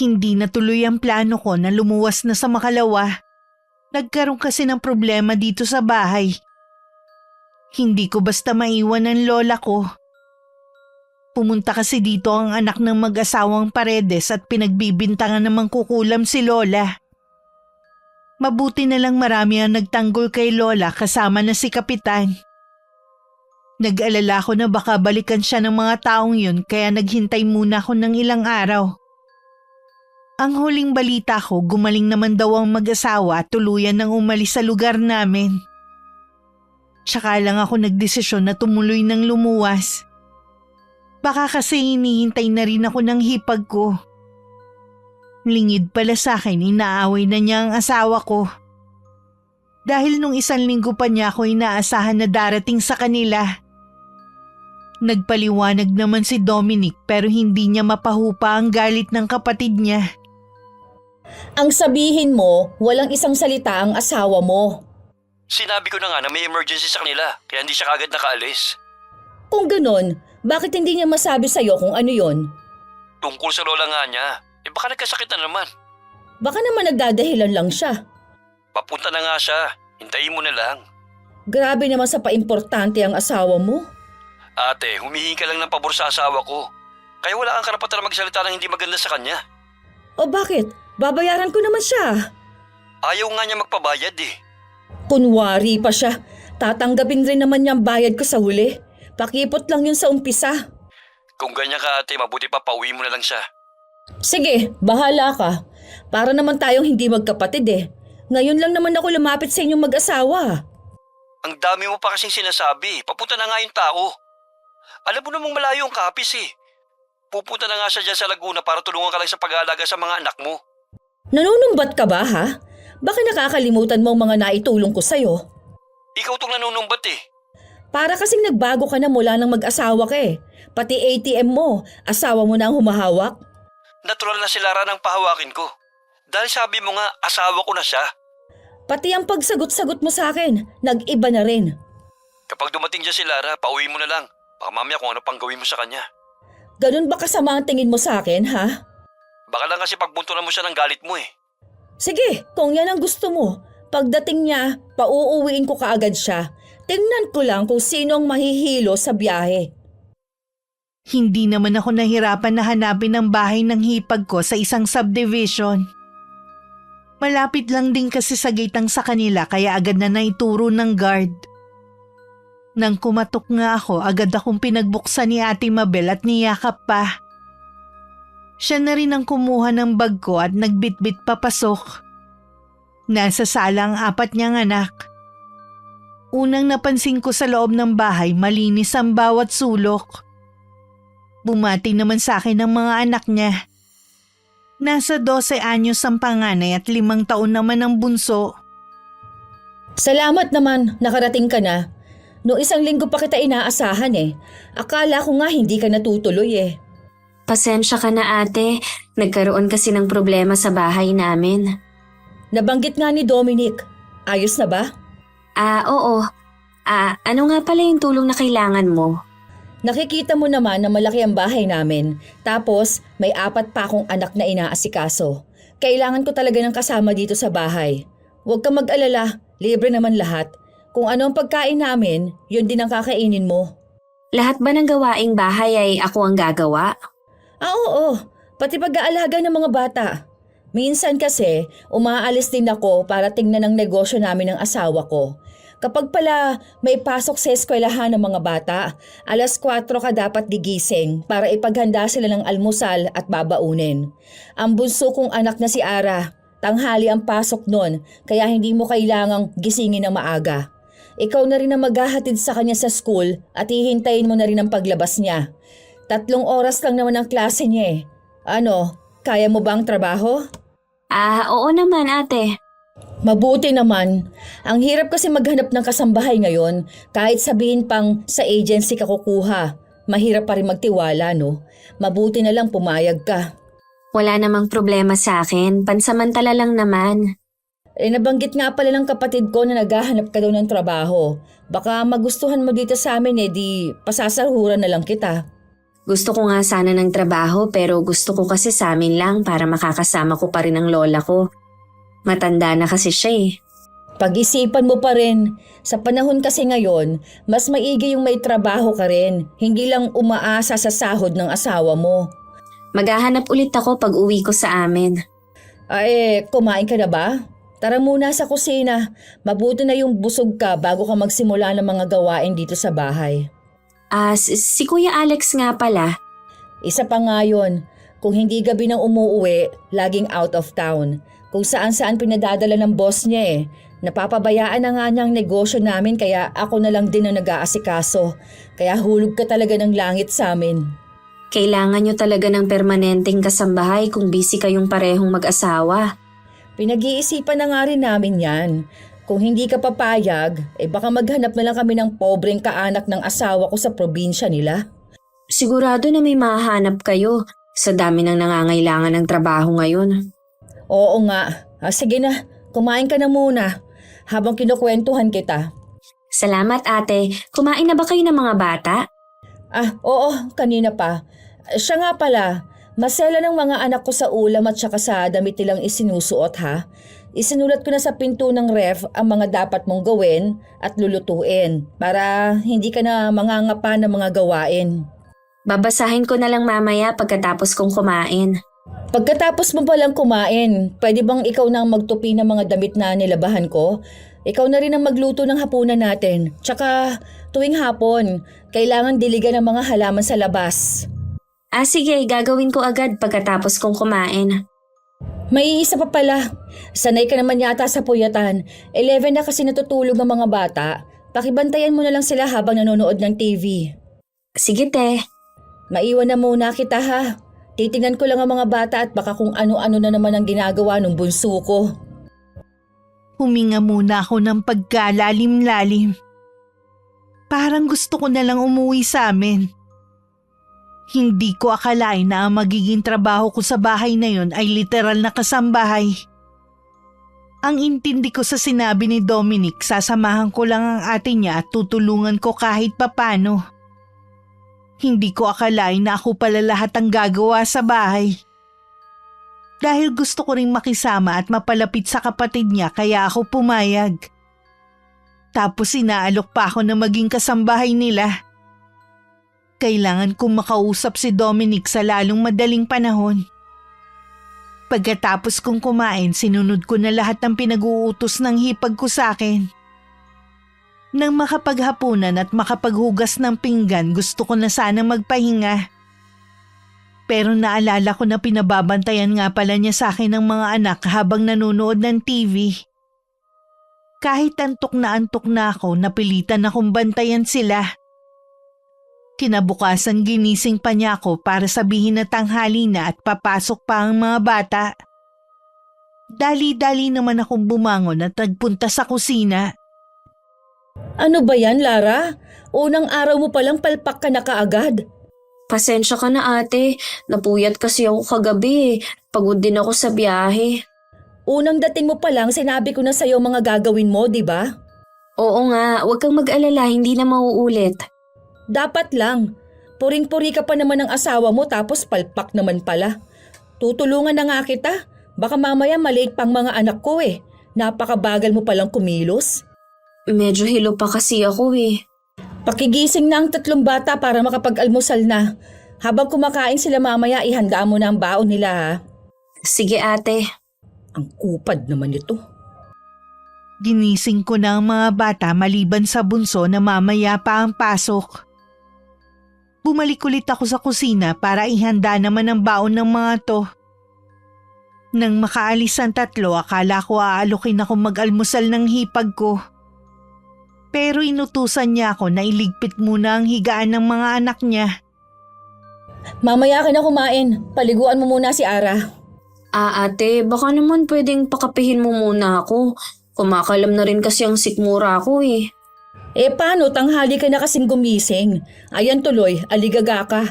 Hindi natuloy ang plano ko na lumuwas na sa Makalawa. Nagkaroon kasi ng problema dito sa bahay. Hindi ko basta maiwan ang lola ko. Pumunta kasi dito ang anak ng mag-asawang Paredes at pinagbibintangan namang kukulam si Lola. Mabuti na lang marami ang nagtanggol kay Lola kasama na si Kapitan. Nag-alala ko na baka balikan siya ng mga taong yun kaya naghintay muna ako ng ilang araw. Ang huling balita ko, gumaling naman daw ang mag-asawa at tuluyan nang umalis sa lugar namin. Tsaka lang ako nagdesisyon na tumuloy ng lumuwas. Baka kasi hinihintay na rin ako ng hipag ko. Lingid pala sa akin, inaaway na niya ang asawa ko. Dahil nung 1 linggo pa niya ako inaasahan na darating sa kanila. Nagpaliwanag naman si Dominic pero hindi niya mapahupa ang galit ng kapatid niya. Ang sabihin mo, walang isang salita ang asawa mo. Sinabi ko na nga na may emergency sa kanila, kaya hindi siya kagad nakaalis. Kung ganon, bakit hindi niya masabi sa'yo kung ano yon? Tungkol sa lola nga niya, baka nagkasakit na naman. Baka naman nagdadahilan lang siya. Papunta na nga siya, hintayin mo na lang. Grabe naman sa paimportante ang asawa mo. Ate, humihingi ka lang ng pabor sa asawa ko. Kaya wala kang karapatan na magsalita ng hindi maganda sa kanya. O bakit? Babayaran ko naman siya. Ayaw nga niya magpabayad eh. Kunwari pa siya. Tatanggapin rin naman niyang bayad ko sa huli. Pakipot lang yun sa umpisa. Kung ganyan ka ate, mabuti pa pauwi mo na lang siya. Sige, bahala ka. Para naman tayong hindi magkapatid eh. Ngayon lang naman ako lumapit sa inyong mag-asawa. Ang dami mo pa kasing sinasabi, papunta na nga yung tao. Alam mo namang malayo ang Kapis eh. Pupunta na nga siya dyan sa Laguna para tulungan ka lang sa pag-aalaga sa mga anak mo. Nanunumbat ka ba ha? Baka nakakalimutan mo ang mga naitulong ko sa'yo. Ikaw tong nanunumbat eh. Para kasing nagbago ka na mula nang mag-asawa ka eh. Pati ATM mo, asawa mo na ang humahawak. Natural na si Lara nang pahawakin ko. Dahil sabi mo nga, asawa ko na siya. Pati ang pagsagot-sagot mo sa akin, nag-iba na rin. Kapag dumating dyan si Lara, pauwi mo na lang. Baka mamaya kung ano pang gawin mo sa kanya. Ganun ba kasama ang tingin mo sa akin ha? Baka lang kasi pagbuntunan mo siya ng galit mo eh. Sige, kung yan ang gusto mo. Pagdating niya, pauuwiin ko kaagad siya. Tingnan ko lang kung sino ang mahihilo sa biyahe. Hindi naman ako nahirapan na hanapin ang bahay ng hipag ko sa isang subdivision. Malapit lang din kasi sa gitang sa kanila kaya agad na naituro ng guard. Nang kumatok nga ako, agad akong pinagbuksan ni Ate Mabel at niyakap pa. Siya na rin ang kumuha ng bag ko at nagbitbit papasok. Nasa sala ang 4 niyang anak. Unang napansin ko sa loob ng bahay, malinis ang bawat sulok. Bumati naman sa akin ng mga anak niya. Nasa 12 anyos ang panganay at 5 taon naman ang bunso. Salamat naman, nakarating ka na. Noong 1 linggo pa kita inaasahan eh. Akala ko nga hindi ka natutuloy eh. Pasensya ka na ate, nagkaroon kasi ng problema sa bahay namin. Nabanggit nga ni Dominic. Ayos na ba? Oo. Ano nga pala yung tulong na kailangan mo? Nakikita mo naman na malaki ang bahay namin. Tapos may 4 pa akong anak na inaasikaso. Kailangan ko talaga ng kasama dito sa bahay. Huwag kang mag-alala, libre naman lahat. Kung ano ang pagkain namin, yun din ang kakainin mo. Lahat ba ng gawaing bahay ay ako ang gagawa? Oo. Pati pag-aalaga ng mga bata. Minsan kasi, umaalis din ako para tingnan ang negosyo namin ng asawa ko. Kapag pala may pasok sa eskwelahan ng mga bata, 4:00 ka dapat digising para ipaghanda sila ng almusal at babaunin. Ang bunso kong anak na si Ara, tanghali ang pasok nun kaya hindi mo kailangang gisingin ng maaga. Ikaw na rin ang maghahatid sa kanya sa school at hihintayin mo na rin ang paglabas niya. 3 oras lang naman ang klase niya eh. Ano, kaya mo ba ang trabaho? Oo naman ate. Mabuti naman. Ang hirap kasi maghanap ng kasambahay ngayon. Kahit sabihin pang sa agency ka kukuha, mahirap pa rin magtiwala no. Mabuti na lang pumayag ka. Wala namang problema sa akin, pansamantala lang naman. Nabanggit nga pala ng kapatid ko na naghahanap ka daw ng trabaho. Baka magustuhan mo dito sa amin di pasasahuran na lang kita. Gusto ko nga sana ng trabaho pero gusto ko kasi sa amin lang para makakasama ko pa rin ang lola ko. Matanda na kasi siya eh. Pag-isipan mo pa rin. Sa panahon kasi ngayon, mas maigi yung may trabaho ka rin. Hindi lang umaasa sa sahod ng asawa mo. Maghahanap ulit ako pag uwi ko sa amin. Kumain ka na ba? Tara muna sa kusina. Mabuti na yung busog ka bago ka magsimula ng mga gawain dito sa bahay. Si Kuya Alex nga pala. Isa pa nga yun. Kung hindi gabi nang umuuwi, laging out of town. Kung saan-saan pinadadala ng boss niya eh. Napapabayaan na nga niya ang negosyo namin kaya ako na lang din ang nag-aasikaso. Kaya hulog ka talaga ng langit sa amin. Kailangan nyo talaga ng permanenteng kasambahay kung busy kayong parehong mag-asawa. Pinag-iisipan na nga rin namin yan. Kung hindi ka papayag, baka maghanap na lang kami ng pobreng kaanak ng asawa ko sa probinsya nila. Sigurado na may mahanap kayo sa dami ng nangangailangan ng trabaho ngayon. Oo nga. Sige na, kumain ka na muna habang kinukwentuhan kita. Salamat ate. Kumain na ba kayo ng mga bata? Oo, kanina pa. Siya nga pala, masela ng mga anak ko sa ulam at saka sa damit nilang isinusuot ha. Isinulat ko na sa pinto ng ref ang mga dapat mong gawin at lulutuin para hindi ka na mangangapa ng mga gawain. Babasahin ko na lang mamaya pagkatapos kong kumain. Pagkatapos mo palang kumain, pwede bang ikaw na ang magtupi ng mga damit na nilabahan ko? Ikaw na rin ang magluto ng hapunan natin. Tsaka tuwing hapon, kailangan diligan ng mga halaman sa labas. Sige, gagawin ko agad pagkatapos kong kumain. May isa pa pala. Sanay ka naman yata sa puyatan. 11 na kasi natutulog ang mga bata. Pakibantayan mo na lang sila habang nanonood ng TV. Sige te. Maiwan na muna kita ha. Titingnan ko lang ang mga bata at baka kung ano-ano na naman ang ginagawa ng bunso ko. Huminga muna ako ng pagkalalim-lalim. Parang gusto ko na lang umuwi sa amin. Hindi ko akalain na ang magiging trabaho ko sa bahay na yon ay literal na kasambahay. Ang intindi ko sa sinabi ni Dominic, sasamahan ko lang ang ate niya at tutulungan ko kahit papano. Hindi ko akalain na ako pala lahat ang gagawa sa bahay. Dahil gusto ko ring makisama at mapalapit sa kapatid niya kaya ako pumayag. Tapos inaalok pa ako na maging kasambahay nila. Kailangan kong makausap si Dominic sa lalong madaling panahon. Pagkatapos kong kumain, sinunod ko na lahat ng pinag-uutos ng hipag ko sa akin. Nang makapaghapunan at makapaghugas ng pinggan, gusto ko na sana magpahinga. Pero naalala ko na pinababantayan nga pala niya sa akin ng mga anak habang nanonood ng TV. Kahit antok na ako, napilitan akong bantayan sila. Kinabukasan ginising pa niya ako para sabihin na tanghali na at papasok pa ang mga bata. Dali-dali naman akong bumangon at nagpunta sa kusina. Ano ba yan, Lara? Unang araw mo palang palpak ka na kaagad. Pasensya ka na ate, napuyat kasi ako kagabi. Pagod din ako sa biyahe. Unang dating mo pa lang, sinabi ko na sa'yo mga gagawin mo, di ba? Oo nga, huwag kang mag-alala, hindi na mauulit. Dapat lang. Puring-puri ka pa naman ng asawa mo tapos palpak naman pala. Tutulungan na nga kita. Baka mamaya maliit pang mga anak ko eh. Napakabagal mo palang kumilos. Medyo hilo pa kasi ako eh. Pakigising na ang 3 bata para makapag-almusal na. Habang kumakain sila mamaya, ihanda mo na ang baon nila ha. Sige ate. Ang kupad naman ito. Ginising ko na ang mga bata maliban sa bunso na mamaya pa ang pasok. Bumalik ulit ako sa kusina para ihanda naman ang baon ng mga to. Nang makaalis ang 3, akala ko aalukin ako mag-almusal ng hipag ko. Pero inutusan niya ako na iligpit muna ang higaan ng mga anak niya. Mamaya ka na kumain. Paliguan mo muna si Ara. Ate, baka naman pwedeng pakapihin mo muna ako. Kumakalam na rin kasi ang sikmura ko eh. Paano tanghali ka na kasing gumising? Ayan tuloy, aligaga ka.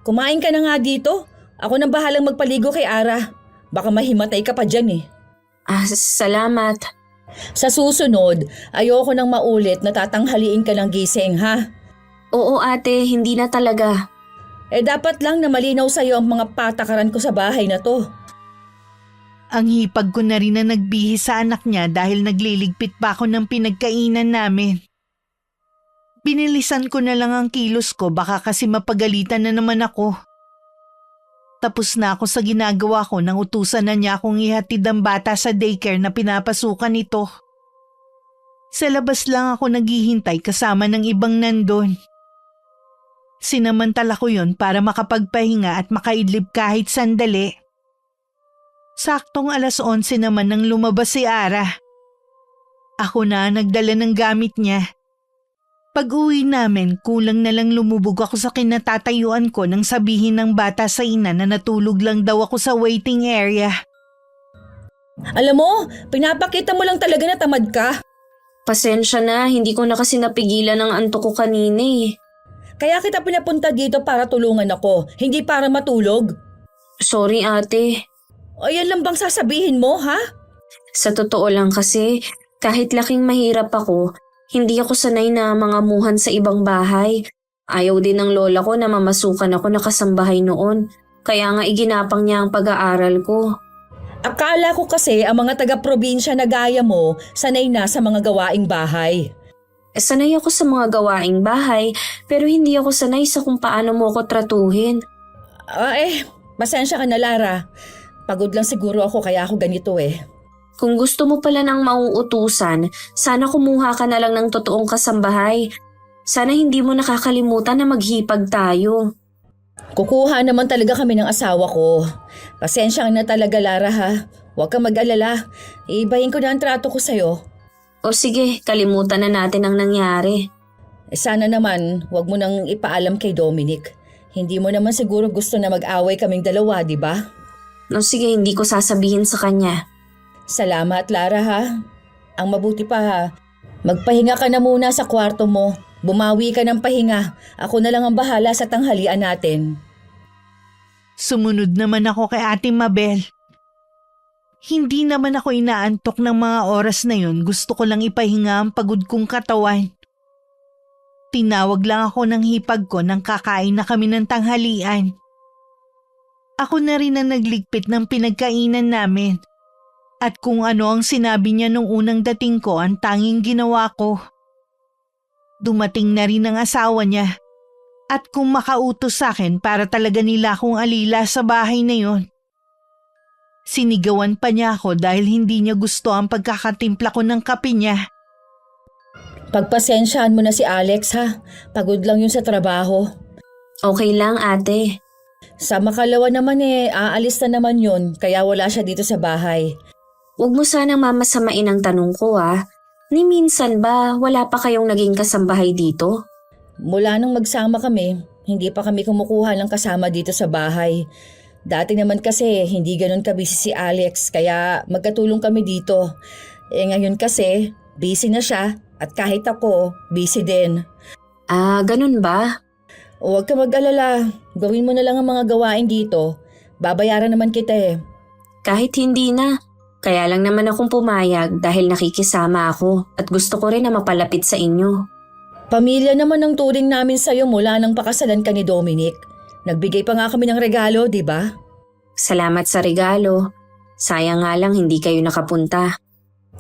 Kumain ka na nga dito. Ako nang bahalang magpaligo kay Ara. Baka mahimatay ka pa dyan eh. Salamat. Sa susunod, ayoko nang maulit na tatanghaliin ka ng gising ha. Oo ate, hindi na talaga. Dapat lang na malinaw sa'yo ang mga patakaran ko sa bahay na to. Ang hipag ko na rin na nagbihis sa anak niya dahil nagliligpit pa ako ng pinagkainan namin. Binilisan ko na lang ang kilos ko baka kasi mapagalitan na naman ako. Tapos na ako sa ginagawa ko nang utusan na niya akong ihatid ang bata sa daycare na pinapasukan nito. Sa labas lang ako naghihintay kasama ng ibang nandun. Sinamantala ko yon para makapagpahinga at makaidlip kahit sandali. Saktong 11:11 naman nang lumabas si Ara. Ako na nagdala ng gamit niya. Pag-uwi namin, kulang na lang lumubog ako sa kinatatayuan ko nang sabihin ng bata sa ina na natulog lang daw ako sa waiting area. Alam mo, pinapakita mo lang talaga na tamad ka. Pasensya na, hindi ko na kasi napigilan ang antok ko kanina eh. Kaya kita pinapunta dito para tulungan ako, hindi para matulog. Sorry ate. Ayan lang bang sasabihin mo, ha? Sa totoo lang kasi, kahit laking mahirap ako, hindi ako sanay na mangamuhan sa ibang bahay. Ayaw din ng lola ko na mamasukan ako na kasambahay noon. Kaya nga iginapang niya ang pag-aaral ko. Akala ko kasi ang mga taga-probinsya na gaya mo sanay na sa mga gawaing bahay. Sanay ako sa mga gawaing bahay, pero hindi ako sanay sa kung paano mo ako tratuhin. Pasensya ka na Lara. Pagod lang siguro ako kaya ako ganito eh. Kung gusto mo pala ng mauutusan, sana kumuha ka na lang ng totoong kasambahay. Sana hindi mo nakakalimutan na maghipag tayo. Kukuha naman talaga kami ng asawa ko. Pasensya na talaga Lara ha. Huwag kang mag-alala. Iibahin ko na ang trato ko sa'yo. O sige, kalimutan na natin ang nangyari. Sana naman huwag mo nang ipaalam kay Dominic. Hindi mo naman siguro gusto na mag-away kaming dalawa, di ba? No sige, hindi ko sasabihin sa kanya. Salamat Lara ha. Ang mabuti pa ha. Magpahinga ka na muna sa kwarto mo. Bumawi ka ng pahinga. Ako na lang ang bahala sa tanghalian natin. Sumunod naman ako kay Ate Mabel. Hindi naman ako inaantok ng mga oras na yun. Gusto ko lang ipahinga ang pagod kong katawan. Tinawag lang ako ng hipag ko nang kakain na kami ng tanghalian. Ako na rin ang nagligpit ng pinagkainan namin. At kung ano ang sinabi niya nung unang dating ko ang tanging ginawa ko. Dumating na rin ang asawa niya. At kung makautos sa akin para talaga nila akong alila sa bahay na yon. Sinigawan pa niya ako dahil hindi niya gusto ang pagkakatimpla ko ng kape niya. Pagpasensyaan mo na si Alex ha. Pagod lang yun sa trabaho. Okay lang ate. Sa makalawa naman aalis na naman yun kaya wala siya dito sa bahay. Huwag mo sanang mamasamain ang tanong ko ah. Ni minsan ba wala pa kayong naging kasambahay dito? Mula nung magsama kami, Hindi pa kami kumukuha ng kasama dito sa bahay. Dati naman kasi hindi ganun kabisi si Alex kaya magkatulong kami dito. Ngayon kasi busy na siya at kahit ako busy din. Ah, ganun ba? Huwag ka mag-alala, gawin mo na lang ang mga gawain dito. Babayaran naman kita eh. Kahit hindi na. Kaya lang naman akong pumayag dahil nakikisama ako at gusto ko rin na mapalapit sa inyo. Pamilya naman ang turing namin sa'yo mula nang pakasalan ka ni Dominic. Nagbigay pa nga kami ng regalo, di ba? Salamat sa regalo. Sayang nga lang hindi kayo nakapunta.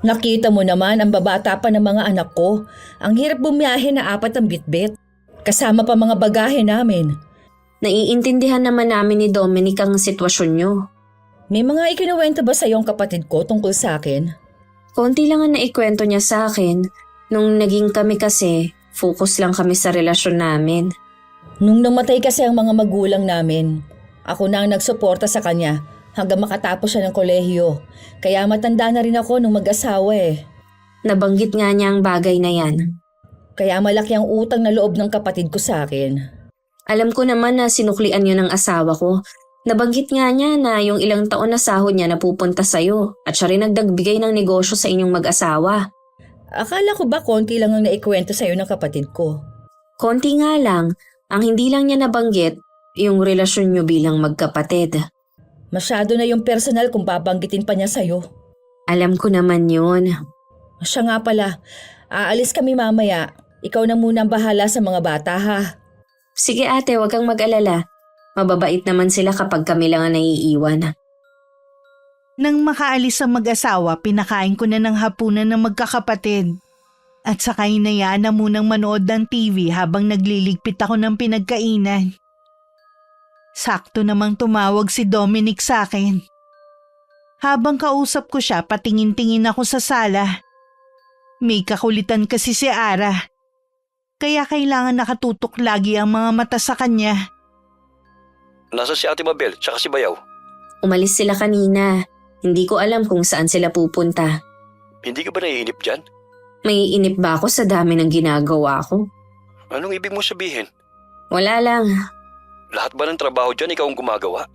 Nakita mo naman ang babata pa ng mga anak ko. Ang hirap bumiyahe na 4 ang bitbit. Kasama pa mga bagahe namin. Naiintindihan naman namin ni Dominic ang sitwasyon nyo. May mga ikinuwento ba sa iyong kapatid ko tungkol sa akin? Konti lang ang naikwento niya sa akin. Nung naging kami kasi, focus lang kami sa relasyon namin. Nung namatay kasi ang mga magulang namin, ako na ang nagsuporta sa kanya hanggang makatapos siya ng kolehiyo. Kaya matanda na rin ako nung mag-asawa eh. Nabanggit nga niya ang bagay na yan. Kaya malaki ang utang na loob ng kapatid ko sa akin. Alam ko naman na sinuklian niyo ng asawa ko. Nabanggit nga niya na yung ilang taon na sahod niya napupunta sa'yo at siya rin nagdagbigay ng negosyo sa inyong mag-asawa. Akala ko ba konti lang ang naikwento sa'yo ng kapatid ko? Konti nga lang, ang hindi lang niya nabanggit, yung relasyon niyo bilang magkapatid. Masyado na yung personal kung babanggitin pa niya sa'yo. Alam ko naman yun. Siya nga pala, aalis kami mamaya. Ikaw na muna ang bahala sa mga bata ha. Sige ate, wag kang mag-alala. Mababait naman sila kapag kami lang ang naiiwan. Nang makaalis ang mag-asawa, pinakain ko na ng hapunan ng magkakapatid. At saka hinayaan na munang manood ng TV habang nagliligpit ako ng pinagkainan. Sakto namang tumawag si Dominic sa akin. Habang kausap ko siya, patingin-tingin ako sa sala. May kakulitan kasi si Ara. Kaya kailangan nakatutok lagi ang mga mata sa kanya. Nasa si Ate Mabel tsaka si Bayaw? Umalis sila kanina. Hindi ko alam kung saan sila pupunta. Hindi ka ba naiinip dyan? May inip ba ako sa dami ng ginagawa ko? Anong ibig mo sabihin? Wala lang. Lahat ba ng trabaho dyan ikaw ang gumagawa?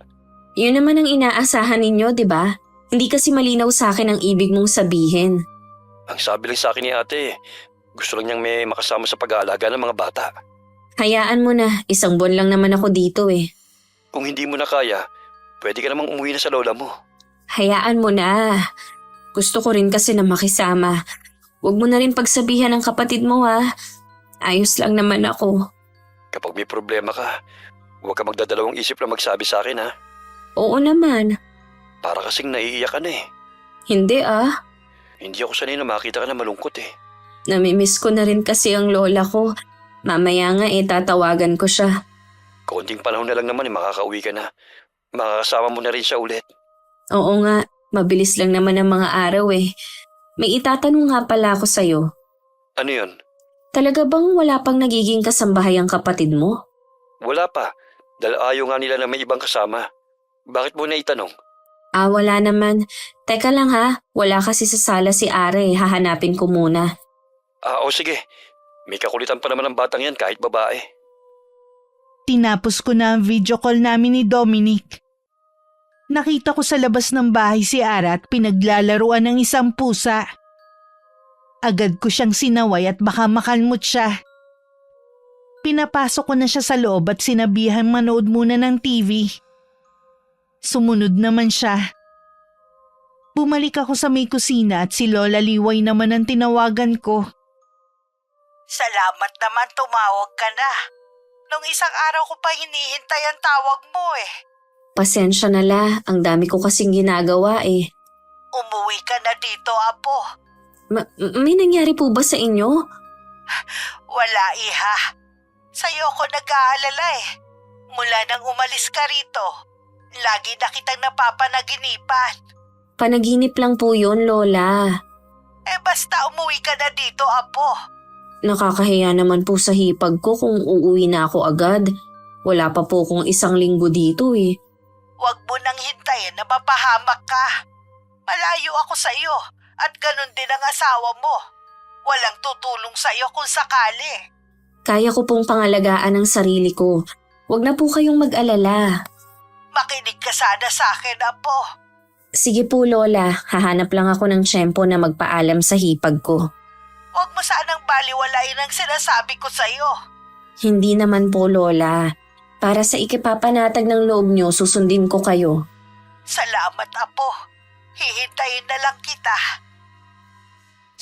Yun naman ang inaasahan ninyo, di ba? Hindi kasi malinaw sa akin ang ibig mong sabihin. Ang sabi lang sa akin ni ate, gusto lang niyang may makasama sa pag-aalaga ng mga bata. Hayaan mo na, 1 buwan lang naman ako dito eh. Kung hindi mo na kaya, pwede ka namang umuwi na sa lola mo. Hayaan mo na. Gusto ko rin kasi na makisama. Huwag mo na rin pagsabihan ng kapatid mo ha. Ayos lang naman ako. Kapag may problema ka, huwag ka magdadalawang isip na magsabi sa akin ha. Oo naman. Para kasing naiiyak ka na eh. Hindi ah. Hindi ako sanay na makita ka na malungkot eh. Namimiss ko na rin kasi ang lola ko. Mamaya nga tatawagan ko siya. Kaunting panahon na lang naman makakauwi ka na. Makakasama mo na rin siya ulit. Oo nga, mabilis lang naman ang mga araw eh. May itatanong nga pala ako sa'yo. Ano yun? Talaga bang wala pang nagiging kasambahay ang kapatid mo? Wala pa. Dahil ayaw nga nila na may ibang kasama. Bakit mo na itanong? Ah, wala naman. Teka lang ha, wala kasi sa sala si Are, hahanapin ko muna. O sige. May kakulitan pa naman ang batang yan kahit babae. Tinapos ko na ang video call namin ni Dominic. Nakita ko sa labas ng bahay si Ara at pinaglalaruan ng isang pusa. Agad ko siyang sinaway at baka makalmot siya. Pinapasok ko na siya sa loob at sinabihan manood muna ng TV. Sumunod naman siya. Bumalik ako sa may kusina at si Lola Liway naman ang tinawagan ko. Salamat naman tumawag ka na. Nung isang araw ko pa hinihintay ang tawag mo eh. Pasensya na la, ang dami ko kasing ginagawa eh. Umuwi ka na dito, Apo. May nangyari po ba sa inyo? Wala, Iha. Sa'yo ko nag-aalala eh. Mula nang umalis ka rito, lagi na kitang napapanaginipan. Panaginip lang po yun, Lola. Basta umuwi ka na dito, Apo. Nakakahiya naman po sa hipag ko kung uuwi na ako agad. Wala pa po kong 1 linggo dito eh. Huwag mo nang hintayin na mapahamak ka. Malayo ako sa iyo at ganun din ang asawa mo. Walang tutulong sa iyo kung sakali. Kaya ko pong pangalagaan ang sarili ko. Huwag na po kayong mag-alala. Makinig ka sana sa akin, Apo. Sige po, Lola. Hahanap lang ako ng tiyempo na magpaalam sa hipag ko. Huwag mo sanang baliwalain ang sinasabi ko sa'yo. Hindi naman po, Lola. Para sa ikipapanatag ng loob niyo, susundin ko kayo. Salamat, Apo. Hihintayin na lang kita.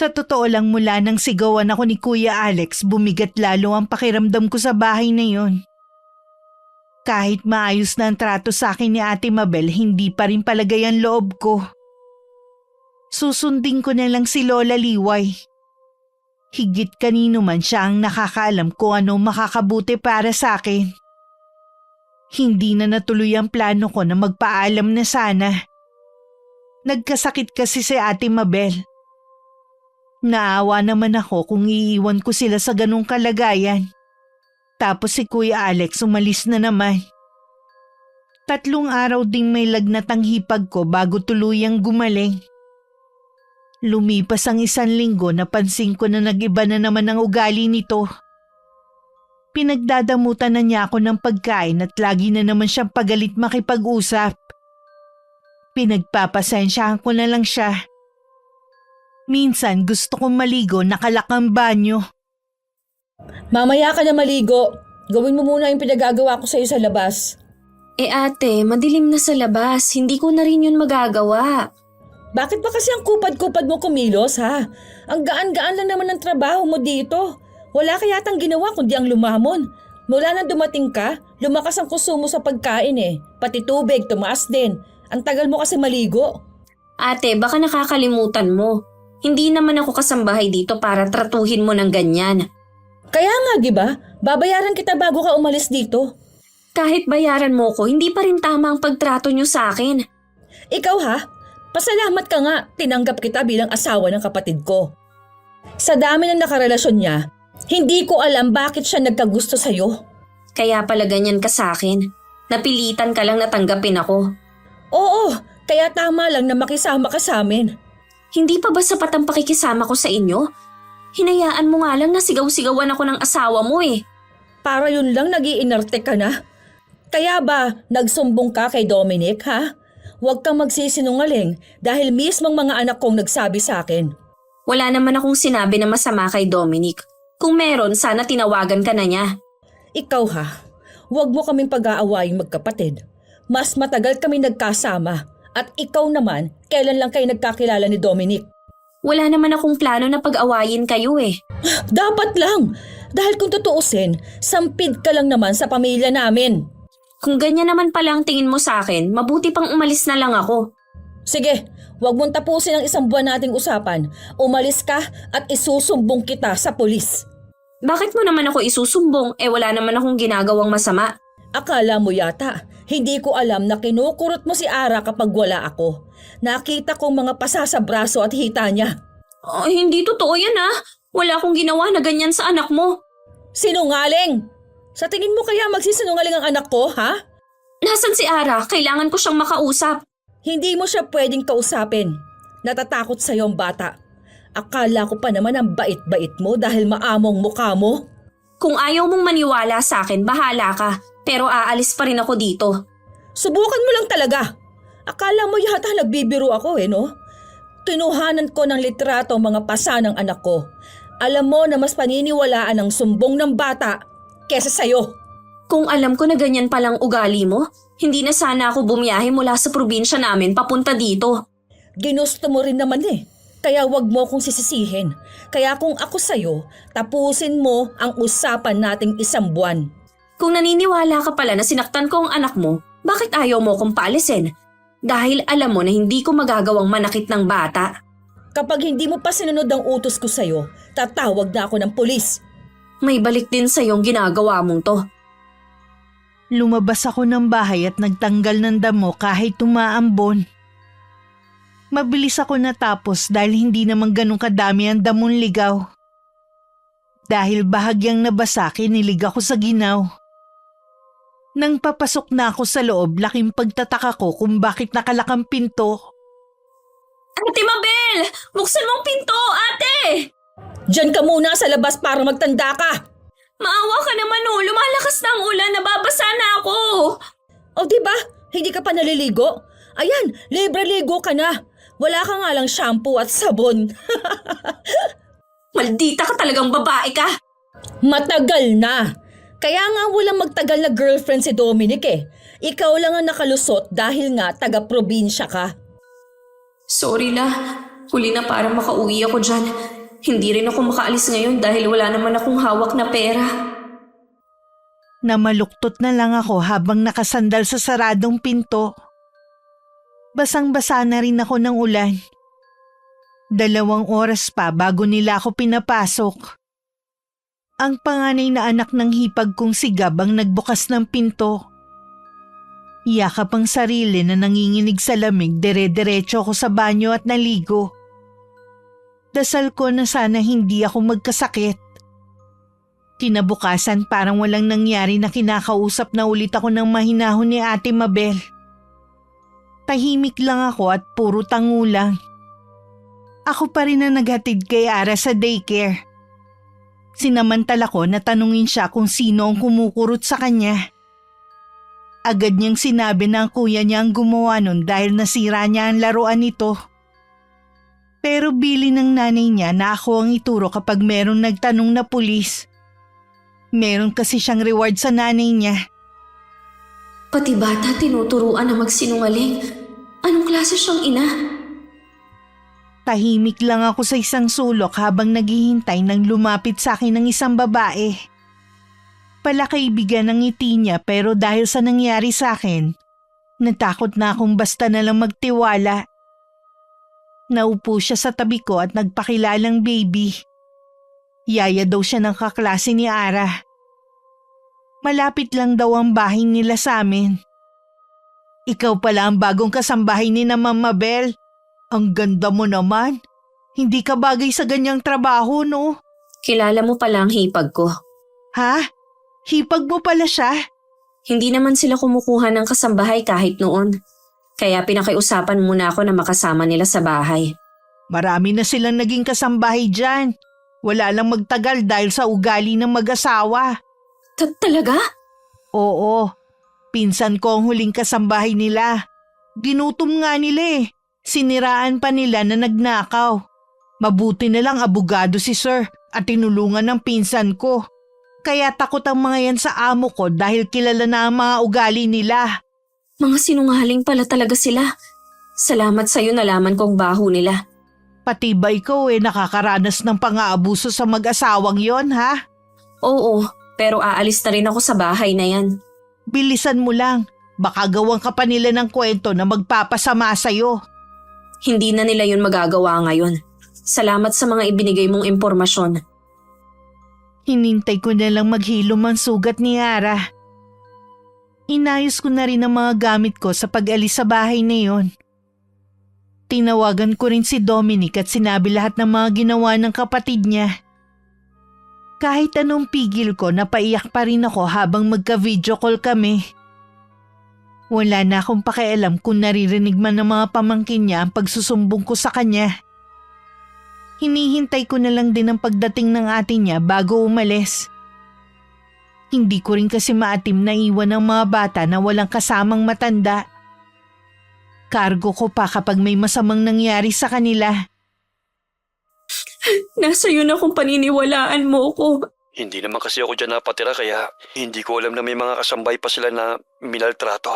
Sa totoo lang mula nang sigawan ako ni Kuya Alex, bumigat lalo ang pakiramdam ko sa bahay na yon. Kahit maayos na ang trato sa akin ni Ate Mabel, hindi pa rin palagay ang loob ko. Susundin ko na lang si Lola Liway. Higit kanino man siya ang nakakaalam kung ano makakabuti para sa akin. Hindi na natuloy ang plano ko na magpaalam na sana. Nagkasakit kasi si Ate Mabel. Naawa naman ako kung iiwan ko sila sa ganung kalagayan. Tapos si Kuya Alex umalis na naman. 3 araw ding may lagnat ang hipag ko bago tuluyang gumaling. Lumipas ang 1 linggo, napansin ko na nag-iba na naman ang ugali nito. Pinagdadamutan na niya ako ng pagkain at lagi na naman siyang pagalit makipag-usap. Pinagpapasensyahan ko na lang siya. Minsan gusto kong maligo nakalakang banyo. Mamaya ka na maligo. Gawin mo muna yung pinagagawa ko sa'yo sa labas. Ate, madilim na sa labas. Hindi ko na rin yun magagawa. Bakit ba kasi ang kupad-kupad mo kumilos, ha? Ang gaan-gaan lang naman ng trabaho mo dito. Wala ka yatang ginawa kundi ang lumamon. Mula nang dumating ka, lumakas ang konsumo sa pagkain eh. Pati tubig, tumaas din. Ang tagal mo kasi maligo. Ate, baka nakakalimutan mo. Hindi naman ako kasambahay dito para tratuhin mo ng ganyan. Kaya nga, di ba? Babayaran kita bago ka umalis dito. Kahit bayaran mo ko, hindi pa rin tama ang pagtrato niyo sa akin. Ikaw ha? Pasalamat ka nga, tinanggap kita bilang asawa ng kapatid ko. Sa dami ng nakarelasyon niya, hindi ko alam bakit siya nagkagusto sa'yo. Kaya pala ganyan ka sa akin. Napilitan ka lang na tanggapin ako. Oo, kaya tama lang na makisama ka sa amin. Hindi pa ba sapat ang pakikisama ko sa inyo? Hinayaan mo nga lang na sigaw-sigawan ako ng asawa mo eh. Para yun lang nag-iinarte ka na. Kaya ba nagsumbong ka kay Dominic ha? Huwag kang magsisinungaling dahil mismong mga anak kong nagsabi sa akin. Wala naman akong sinabi na masama kay Dominic. Kung meron, sana tinawagan ka na niya. Ikaw ha, huwag mo kaming pag-aawaying magkapatid. Mas matagal kami nagkasama at ikaw naman, kailan lang kayo nagkakilala ni Dominic? Wala naman akong plano na pag-awayin kayo eh. Dapat lang! Dahil kung tutuusin, sampid ka lang naman sa pamilya namin. Kung ganyan naman pala ang tingin mo sa akin, mabuti pang umalis na lang ako. Sige, huwag mong tapusin ang 1 buwan nating usapan. Umalis ka at isusumbong kita sa pulis. Bakit mo naman ako isusumbong wala naman akong ginagawang masama? Akala mo yata, hindi ko alam na kinukurot mo si Ara kapag wala ako. Nakita kong mga pasa sa braso at hita niya. Hindi totoo yan ah. Wala akong ginawa na ganyan sa anak mo. Sinungaling! Sa tingin mo kaya magsisinungaling ang anak ko, ha? Nasaan si Ara? Kailangan ko siyang makausap. Hindi mo siya pwedeng kausapin. Natatakot sa'yo ang bata. Akala ko pa naman ang bait-bait mo dahil maamong mukha mo. Kung ayaw mong maniwala sa akin, bahala ka. Pero aalis pa rin ako dito. Subukan mo lang talaga. Akala mo yata nagbibiro ako no? Kinuhanan ko ng litrato ang mga pasa ng anak ko. Alam mo na mas paniniwalaan ang sumbong ng bata kesa sa'yo. Kung alam ko na ganyan palang ugali mo, hindi na sana ako bumiyahe mula sa probinsya namin papunta dito. Ginusto mo rin naman Kaya wag mo akong sisisihin. Kaya kung ako sa'yo, tapusin mo ang usapan nating 1 buwan. Kung naniniwala ka pala na sinaktan ko ang anak mo, bakit ayaw mo kong paalisin? Dahil alam mo na hindi ko magagawang manakit ng bata. Kapag hindi mo pa sinunod ang utos ko sa'yo, tatawag na ako ng pulis. May balik din sa iyong ginagawa mong to. Lumabas ako ng bahay at nagtanggal ng damo kahit tumaambon. Mabilis ako natapos dahil hindi naman ganun kadami ang damon ligaw. Dahil bahagyang nabasa, kinilig ako sa ginaw. Nang papasok na ako sa loob, laking pagtataka ko kung bakit nakalakang pinto. Ate Mabel! Buksan mong pinto, ate! Diyan ka muna sa labas para magtanda ka. Maawa ka naman oh, lumalakas na ang ulan, nababasa na ako. O di ba? Hindi ka pa naliligo? Ayan, libre ligo ka na. Wala ka nga lang shampoo at sabon. Maldita ka talagang babae ka. Matagal na. Kaya nga walang magtagal na girlfriend si Dominic eh. Ikaw lang ang nakalusot dahil nga taga-probinsya ka. Sorry la, huli na parang makauwi ako dyan. Hindi rin ako makaalis ngayon dahil wala naman akong hawak na pera. Namaluktot na lang ako habang nakasandal sa saradong pinto. Basang-basa na rin ako ng ulan. 2 oras pa bago nila ako pinapasok. Ang panganay na anak ng hipag kong si Gab ang nagbukas ng pinto. Yakap ang sarili na nanginginig sa lamig, dire-diretso ako sa banyo at naligo. Dasal ko na sana hindi ako magkasakit. Kinabukasan parang walang nangyari na kinakausap na ulit ako ng mahinahon ni Ate Mabel. Tahimik lang ako at puro tangulang. Ako pa rin ang naghatid kay Ara sa daycare. Sinamantala ko na tanungin siya kung sino ang kumukurot sa kanya. Agad niyang sinabi na ang kuya niya ang gumawa nun dahil nasira niya ang laruan nito. Pero bili ng nanay niya na ako ang ituro kapag merong nagtanong na pulis. Meron kasi siyang reward sa nanay niya. Pati bata tinuturuan na magsinungaling. Anong klase siyang ina? Tahimik lang ako sa isang sulok habang naghihintay nang lumapit sa akin ng isang babae. Palakaibigan ng ngiti niya pero dahil sa nangyari sa akin, natakot na akong basta na lang magtiwala. Naupo siya sa tabi ko at nagpakilalang baby. Yaya daw siya ng kaklase ni Ara. Malapit lang daw ang bahay nila sa amin. Ikaw pala ang bagong kasambahay ni na Ma'am Mabel. Ang ganda mo naman. Hindi ka bagay sa ganyang trabaho, no? Kilala mo pala ang hipag ko. Ha? Hipag mo pala siya? Hindi naman sila kumukuha ng kasambahay kahit noon. Kaya pinakiusapan muna ako na makasama nila sa bahay. Marami na silang naging kasambahay dyan. Wala lang magtagal dahil sa ugali ng mag-asawa. Talaga? Oo. Pinsan ko ang huling kasambahay nila. Ginutom nga nila eh. Siniraan pa nila na nagnakaw. Mabuti na lang abogado si Sir at tinulungan ng pinsan ko. Kaya takot ang mga yan sa amo ko dahil kilala na ang mga ugali nila. Mga sinungaling pala talaga sila. Salamat sa'yo nalaman kong baho nila. Pati ba ikaw nakakaranas ng pang-aabuso sa mag-asawang yon, ha? Oo, pero aalis na rin ako sa bahay na yan. Bilisan mo lang. Baka gawang ka pa nila ng kwento na magpapasama sa'yo. Hindi na nila yun magagawa ngayon. Salamat sa mga ibinigay mong impormasyon. Hinintay ko na lang maghilom ang sugat ni Ara. Inayos ko na rin ang mga gamit ko sa pag-alis sa bahay na yon. Tinawagan ko rin si Dominic at sinabi lahat ng mga ginawa ng kapatid niya. Kahit anong pigil ko, napaiyak pa rin ako habang magka-video call kami. Wala na akong pakialam kung naririnig man ng mga pamangkin niya ang pagsusumbong ko sa kanya. Hinihintay ko na lang din ang pagdating ng ate niya bago umalis. Hindi ko rin kasi maatim na iwan ang mga bata na walang kasamang matanda. Kargo ko pa kapag may masamang nangyari sa kanila. Nasa iyo na kung paniniwalaan mo ko. Hindi naman kasi ako dyan napatira kaya hindi ko alam na may mga kasambay pa sila na minaltrato.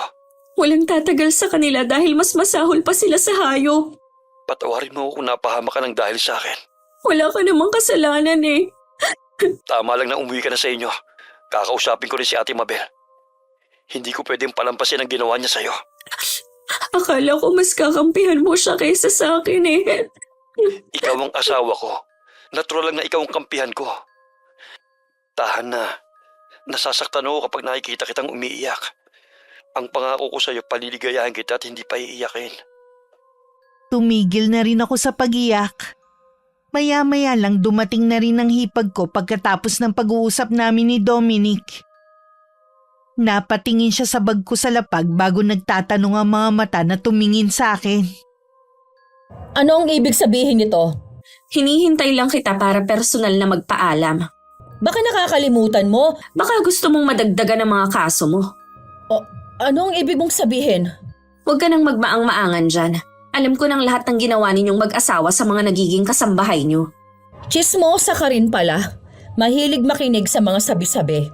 Walang tatagal sa kanila dahil mas masahol pa sila sa hayop. Patawarin mo ako kung napahama ka ng dahil sa akin. Wala ka namang kasalanan eh. Tama lang na umuwi ka na sa inyo. Kakausapin ko rin si Ate Mabel. Hindi ko pwedeng palampasin ang ginawa niya sa'yo. Akala ko mas kakampihan mo siya kaysa sa akin eh. Ikaw ang asawa ko. Natural lang na ikaw ang kampihan ko. Tahan na. Nasasaktan ako kapag nakikita kitang umiiyak. Ang pangako ko sa'yo, paliligayahin kita at hindi pa iiyakin. Tumigil na rin ako sa pag-iyak. Maya-maya lang dumating na rin ang hipag ko pagkatapos ng pag-uusap namin ni Dominic. Napatingin siya sa bag ko sa lapag bago nagtatanong ang mga mata na tumingin sa akin. Ano ang ibig sabihin nito? Hinihintay lang kita para personal na magpaalam. Baka nakakalimutan mo. Baka gusto mong madagdagan ng mga kaso mo. Ano ang ibig mong sabihin? Huwag ka nang magmaang-maangan dyan. Alam ko ng lahat ng ginawa ninyong mag-asawa sa mga nagiging kasambahay niyo. Chismosa ka rin pala. Mahilig makinig sa mga sabi-sabi.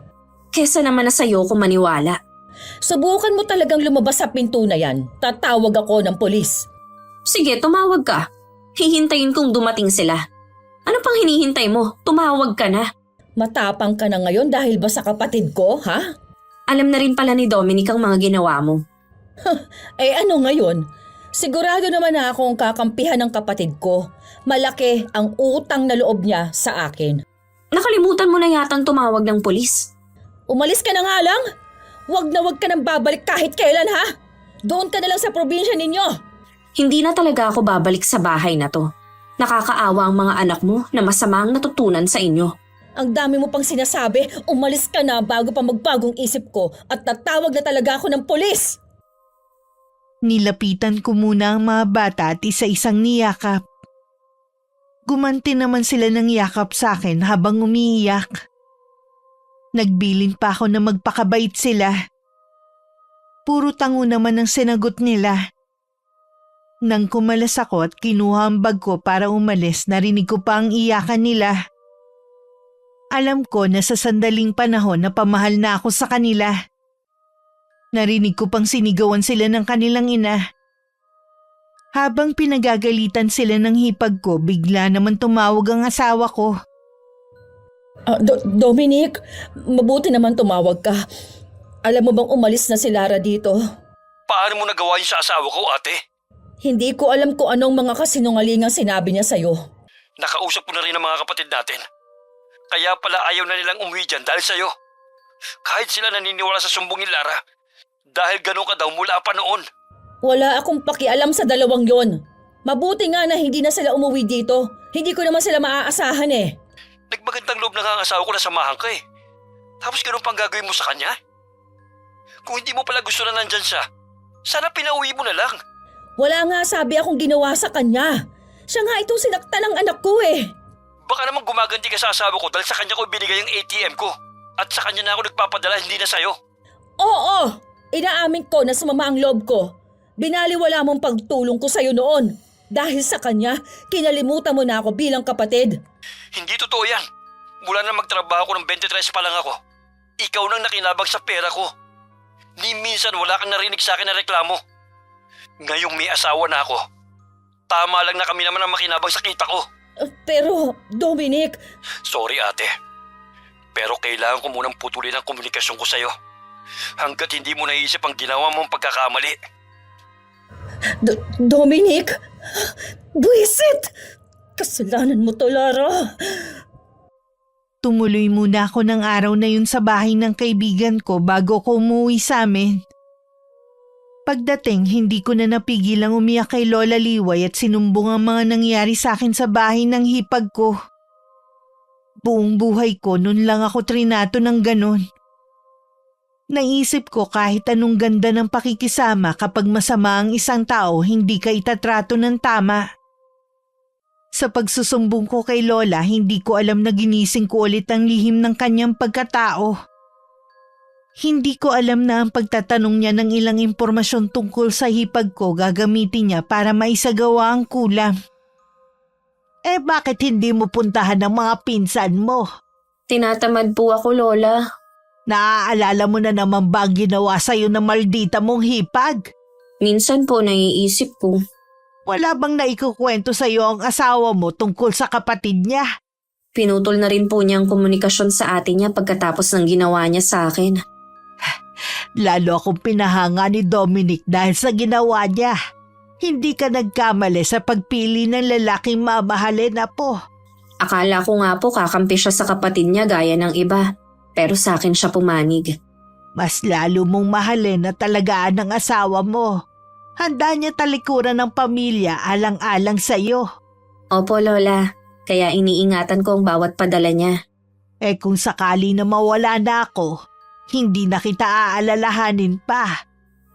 Kesa naman na sa'yo ko maniwala. Subukan mo talagang lumabas sa pinto na yan. Tatawag ako ng polis. Sige, tumawag ka. Hihintayin kong dumating sila. Ano pang hinihintay mo? Tumawag ka na. Matapang ka na ngayon dahil ba sa kapatid ko, ha? Alam na rin pala ni Dominic ang mga ginawa mo. Eh ano ngayon? Sigurado naman na akong kakampihan ng kapatid ko. Malaki ang utang na loob niya sa akin. Nakalimutan mo na yatang tumawag ng pulis. Umalis ka na nga lang. Wag na wag ka nang babalik kahit kailan, ha? Doon ka na lang sa probinsya ninyo. Hindi na talaga ako babalik sa bahay na to. Nakakaawa ang mga anak mo na masama ang natutunan sa inyo. Ang dami mo pang sinasabi, umalis ka na bago pa magbagong isip ko at tatawag na talaga ako ng polis. Nilapitan ko muna ang mga bata at isa-isang niyakap. Gumanti naman sila ng yakap sa akin habang umiiyak. Nagbilin pa ako na magpakabait sila. Puro tango naman ang sinagot nila. Nang kumalas ako at kinuha ang bag ko para umalis, narinig ko pa ang iyakan nila. Alam ko na sa sandaling panahon na pamahal na ako sa kanila. Narinig ko pang sinigawan sila ng kanilang ina. Habang pinagagalitan sila ng hipag ko, bigla naman tumawag ang asawa ko. Dominic, mabuti naman tumawag ka. Alam mo bang umalis na si Lara dito? Paano mo nagawa yun sa asawa ko, ate? Hindi ko alam kung anong mga kasinungalingang sinabi niya sa'yo. Nakausap ko na rin ang mga kapatid natin. Kaya pala ayaw na nilang umuwi dyan dahil sa'yo. Kahit sila naniniwala sa sumbong ni Lara. Dahil ganun ka daw mula pa noon. Wala akong pakialam sa dalawang yon. Mabuti nga na hindi na sila umuwi dito. Hindi ko naman sila maaasahan eh. Nagmagandang loob na nga ang asawa ko na samahan ka eh. Tapos ganun pang gagawin mo sa kanya? Kung hindi mo pala gusto na nandyan siya, sana pinauwi mo na lang. Wala nga sabi akong ginawa sa kanya. Siya nga itong sinaktan ng anak ko eh. Baka naman gumaganti ka sa asawa ko dahil sa kanya ko binigay ang ATM ko. At sa kanya na ako nagpapadala, hindi na sa'yo. Oo, inaamin ko na sumama ang loob ko. Binaliwala mong pagtulong ko sa'yo noon. Dahil sa kanya, kinalimutan mo na ako bilang kapatid. Hindi totoo yan. Mula na magtrabaho ko ng 23 pa lang ako. Ikaw nang nakinabang sa pera ko. Ni minsan wala kang narinig sa akin na reklamo. Ngayong may asawa na ako. Tama lang na kami naman ang makinabang sa kita ko. Pero, Dominic… Sorry ate. Pero kailangan ko munang putulin ang komunikasyon ko sa'yo. Hanggat hindi mo naisip ang ginawa mong pagkakamali. Dominic? Buisit! Kasalanan mo to, Lara. Tumuloy muna ako ng araw na yun sa bahay ng kaibigan ko bago ko umuwi sa amin. Pagdating, hindi ko na napigilang umiyak kay Lola Liway at sinumbong ang mga nangyari sa akin sa bahay ng hipag ko. Buong buhay ko nun lang ako trinato ng ganon. Naisip ko kahit anong ganda ng pakikisama kapag masama ang isang tao, hindi ka itatrato ng tama. Sa pagsusumbong ko kay Lola, hindi ko alam na ginising ko ulit ang lihim ng kanyang pagkatao. Hindi ko alam na ang pagtatanong niya ng ilang impormasyon tungkol sa hipag ko gagamitin niya para maisagawa ang kulam. Bakit hindi mo puntahan ang mga pinsan mo? Tinatamad po ako, Lola. Naaalala mo na naman ba ang ginawa sa'yo ng maldita mong hipag? Minsan po naiisip ko. Wala bang naikukwento sa'yo ang asawa mo tungkol sa kapatid niya? Pinutol na rin po niya ang komunikasyon sa atin niya pagkatapos ng ginawa niya sa akin. Lalo akong pinahanga ni Dominic dahil sa ginawa niya. Hindi ka nagkamali sa pagpili ng lalaking mamahalin, Apo. Akala ko nga po kakampi siya sa kapatid niya gaya ng iba. Pero sa akin siya pumanig. Mas lalo mong mahalin na talagaan ng asawa mo. Handa niya talikuran ng pamilya alang-alang sa'yo. Opo, Lola. Kaya iniingatan ko ang bawat padala niya. Kung sakali na mawala na ako, hindi na kita aalalahanin pa.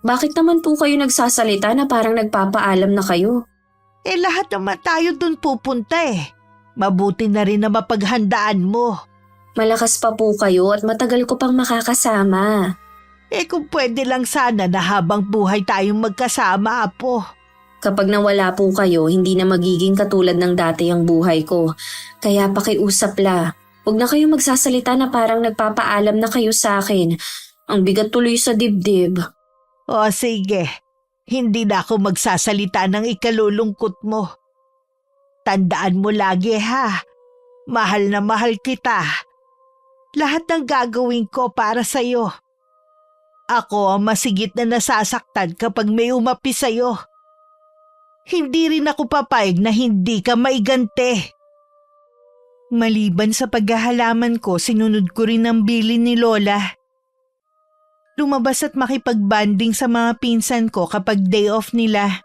Bakit naman po kayo nagsasalita na parang nagpapaalam na kayo? Lahat naman tayo dun pupunta. Mabuti na rin na mapaghandaan mo. Malakas pa po kayo at matagal ko pang makakasama. Kung pwede lang sana na habang buhay tayong magkasama, Apo. Kapag nawala po kayo, hindi na magiging katulad ng dati ang buhay ko. Kaya pakiusap la. Huwag na kayo magsasalita na parang nagpapaalam na kayo sa akin. Ang bigat tuloy sa dibdib. O sige, hindi na ako magsasalita ng ikalulungkot mo. Tandaan mo lagi ha, mahal na mahal kita. Lahat ng gagawin ko para sa'yo. Ako ang masigit na nasasaktan kapag may umapi sa'yo. Hindi rin ako papayag na hindi ka maigante. Maliban sa paghahalaman ko, sinunod ko rin ang bilin ni Lola. Lumabas at makipagbanding sa mga pinsan ko kapag day off nila.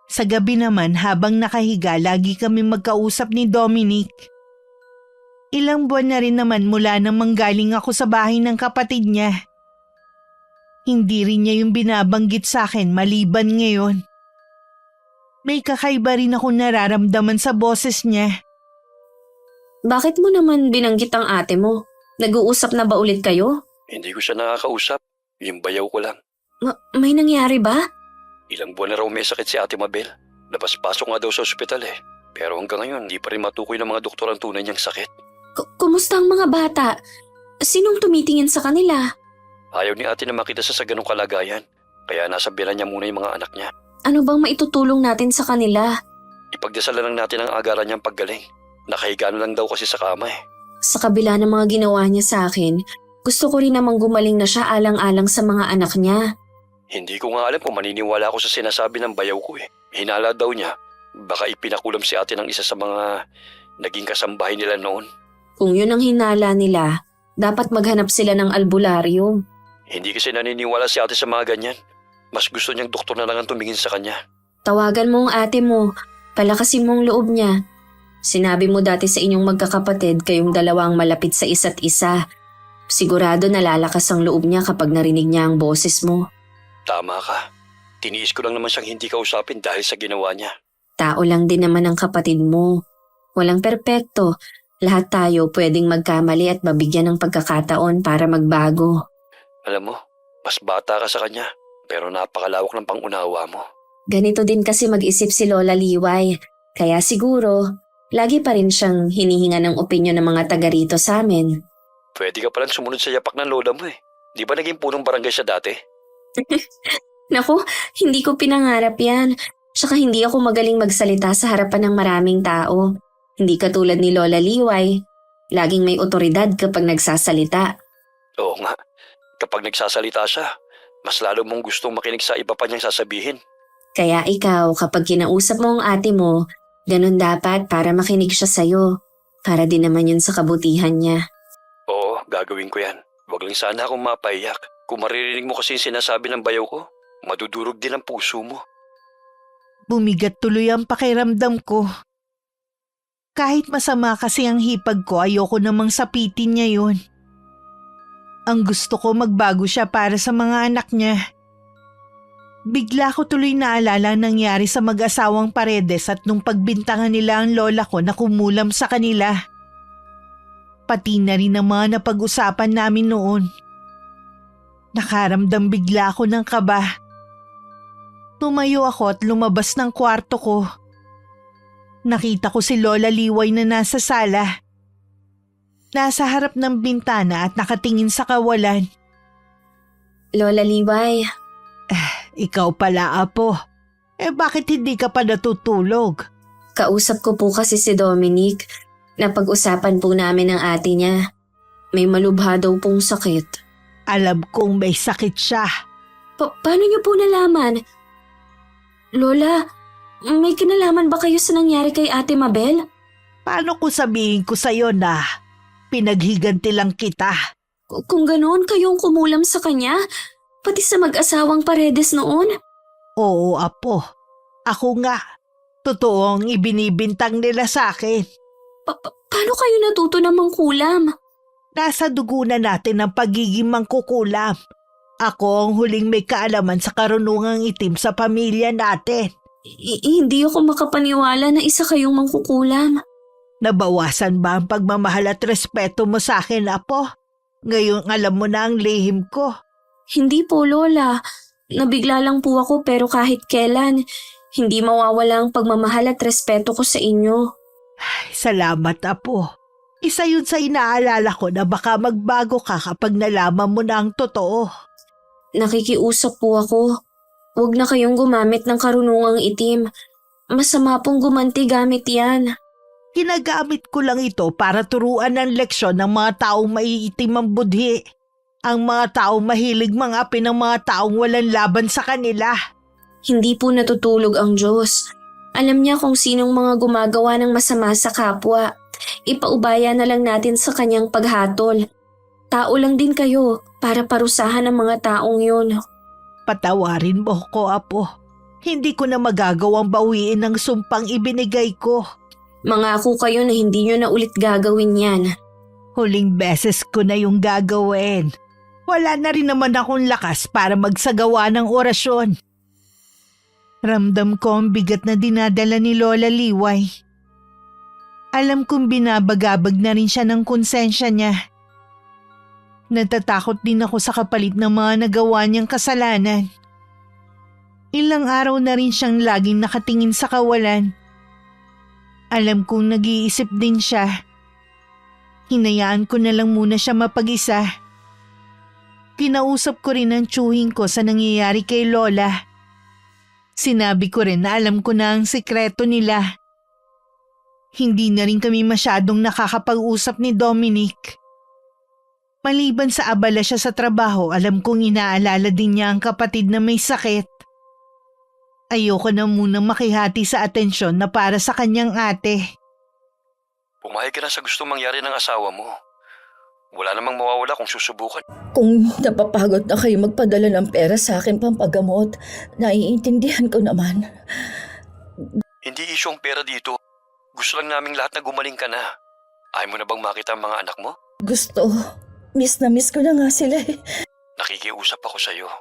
Sa gabi naman habang nakahiga, lagi kami magkausap ni Dominic. Ilang buwan na rin naman mula nang manggaling ako sa bahay ng kapatid niya. Hindi rin niya yung binabanggit sa akin maliban ngayon. May kakaiba rin ako nararamdaman sa boses niya. Bakit mo naman binanggit ang ate mo? Nag-uusap na ba ulit kayo? Hindi ko siya nakakausap. Yung bayaw ko lang. May nangyari ba? Ilang buwan na raw may sakit si Ate Mabel. Labas-pasok nga daw sa ospital eh. Pero hanggang ngayon, hindi pa rin matukoy ng mga doktor ang tunay niyang sakit. Kumusta ang mga bata? Sinong tumitingin sa kanila? Ayaw ni ate na makita siya sa ganong kalagayan. Kaya nasa bilan niya muna yung mga anak niya. Ano bang maitutulong natin sa kanila? Ipagdasalan lang natin ang agaran niyang paggaling. Nakahiga na lang daw kasi sa kama eh. Sa kabila ng mga ginawa niya sa akin, gusto ko rin namang gumaling na siya alang-alang sa mga anak niya. Hindi ko nga alam kung maniniwala ako sa sinasabi ng bayaw ko eh. Hinala daw niya, baka ipinakulam si ate ng isa sa mga naging kasambahay nila noon. Kung yun ang hinala nila, dapat maghanap sila ng albularyo. Hindi kasi naniniwala si ate sa mga ganyan. Mas gusto niyang doktor na lang ang tumingin sa kanya. Tawagan mo ang ate mo, palakasin mo ang loob niya. Sinabi mo dati sa inyong magkakapatid kayong dalawang malapit sa isa't isa. Sigurado nalalakas ang loob niya kapag narinig niya ang boses mo. Tama ka. Tiniis ko lang naman siyang hindi kausapin dahil sa ginawa niya. Tao lang din naman ang kapatid mo. Walang perpekto. Lahat tayo pwedeng magkamali at mabigyan ng pagkakataon para magbago. Alam mo, mas bata ka sa kanya, pero napakalawak ng pangunawa mo. Ganito din kasi mag-isip si Lola Liway. Kaya siguro, lagi pa rin siyang hinihinga ng opinyon ng mga taga rito sa amin. Pwede ka palang sumunod sa yapak ng lola mo eh. Di ba naging punong barangay siya dati? Naku, hindi ko pinangarap yan. Tsaka hindi ako magaling magsalita sa harapan ng maraming tao. Hindi katulad ni Lola Liway. Laging may otoridad kapag nagsasalita. Oo nga. Kapag nagsasalita siya, mas lalo mong gustong makinig sa iba pa niyang sasabihin. Kaya ikaw, kapag kinausap mo ang ate mo, ganun dapat para makinig siya sa'yo. Para din naman yun sa kabutihan niya. Oo, gagawin ko yan. Huwag lang sana akong mapaiyak. Kung maririnig mo kasi yung sinasabi ng bayaw ko, madudurog din ang puso mo. Bumigat tuloy ang pakiramdam ko. Kahit masama kasi ang hipag ko, ayoko namang sapitin niya yun. Ang gusto ko magbago siya para sa mga anak niya. Bigla ko tuloy naalala ang nangyari sa mag-asawang Paredes at nung pagbintangan nila ang lola ko na kumulam sa kanila. Pati na rin ang mga napag-usapan namin noon. Nakaramdam bigla ako ng kaba. Tumayo ako at lumabas ng kwarto ko. Nakita ko si Lola Liway na nasa sala. Nasa harap ng bintana at nakatingin sa kawalan. Lola Liway, Ikaw pala, Apo. Bakit hindi ka pa natutulog? kausap ko po kasi si Dominic. Napag-usapan po namin ng ate niya. May malubha daw pong sakit. Alam kong may sakit siya. Paano niyo po nalaman? Lola, may kinalaman ba kayo sa nangyari kay Ate Mabel? Paano ko sabihin ko sa'yo na pinaghiganti lang kita? Kung ganoon kayong kumulam sa kanya, pati sa mag-asawang Paredes noon? Oo, Apo. Ako nga. Totoo ang ibinibintang nila sa akin. Paano kayo natuto ng mangkulam? Nasa dugo na natin ang pagiging mangkukulam. Ako ang huling may kaalaman sa karunungang itim sa pamilya natin. Hindi ako makapaniwala na isa kayong mangkukulam. Nabawasan ba ang pagmamahal at respeto mo sa akin, Apo? Ngayon alam mo na ang lihim ko. Hindi po, Lola. Nabigla lang po ako pero kahit kailan, hindi mawawala ang pagmamahal at respeto ko sa inyo. Salamat, Apo. Isa yun sa inaalala ko na baka magbago ka kapag nalaman mo na ang totoo. Nakikiusap po ako. Huwag na kayong gumamit ng karunungang itim. Masama pong gumanti gamit yan. Ginagamit ko lang ito para turuan ng leksyon ng mga taong maiitim ang budhi. Ang mga taong mahilig mangapin ng mga taong walang laban sa kanila. Hindi po natutulog ang Diyos. Alam niya kung sinong mga gumagawa ng masama sa kapwa. Ipaubaya na lang natin sa kanyang paghatol. Tao lang din kayo para parusahan ang mga taong yun. Patawarin mo ko, Apo. Hindi ko na magagawang bawiin ang sumpang ibinigay ko. Mangako kayo na hindi nyo na ulit gagawin yan. Huling beses ko na yung gagawin. Wala na rin naman akong lakas para magsagawa ng orasyon. Ramdam ko ang bigat na dinadala ni Lola Liway. Alam kong binabagabag na rin siya ng konsensya niya. Natatakot din ako sa kapalit ng mga nagawa niyang kasalanan. Ilang araw na rin siyang laging nakatingin sa kawalan. Alam kong nag-iisip din siya. Hinayaan ko na lang muna siya mapag-isa. Kinausap ko rin ang tiyuhin ko sa nangyayari kay Lola. Sinabi ko rin na alam ko na ang sikreto nila. Hindi na rin kami masyadong nakakapag-usap ni Dominic. Maliban sa abala siya sa trabaho, alam kong inaalala din niya ang kapatid na may sakit. Ayoko na munang makihati sa atensyon na para sa kanyang ate. Pumayag ka na sa gustong mangyari ng asawa mo. Wala namang mawawala kung susubukan. Kung napapagod na kayo magpadala ng pera sa akin pampagamot, naiintindihan ko naman. Hindi issue ang pera dito. Gusto lang naming lahat na gumaling ka na. Ayaw mo na bang makita ang mga anak mo? Gusto. Miss na miss ko na nga sila eh. Nakikiusap ako sa'yo.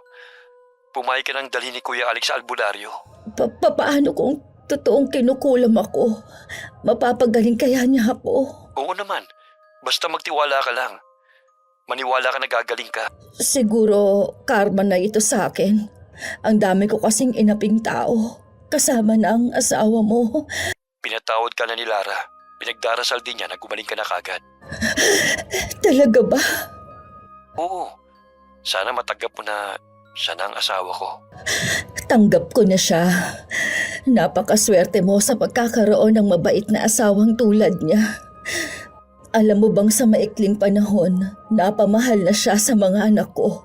Pumayag ka nang dalhin ni Kuya Alex sa albularyo. Paano kung totoong kinukulam ako? Mapapagaling kaya niya ako? Oo naman. Basta magtiwala ka lang. Maniwala ka na gagaling ka. Siguro karma na ito sa akin. Ang dami ko kasing inaping tao. Kasama na ang asawa mo. Pinatawad ka na ni Lara. Pinagdarasal din niya na gumaling ka na kagad. Talaga ba? Oo. Sana matanggap mo na siya na ang asawa ko. Tanggap ko na siya. Napakaswerte mo sa pagkakaroon ng mabait na asawang tulad niya. Alam mo bang sa maikling panahon, napamahal na siya sa mga anak ko.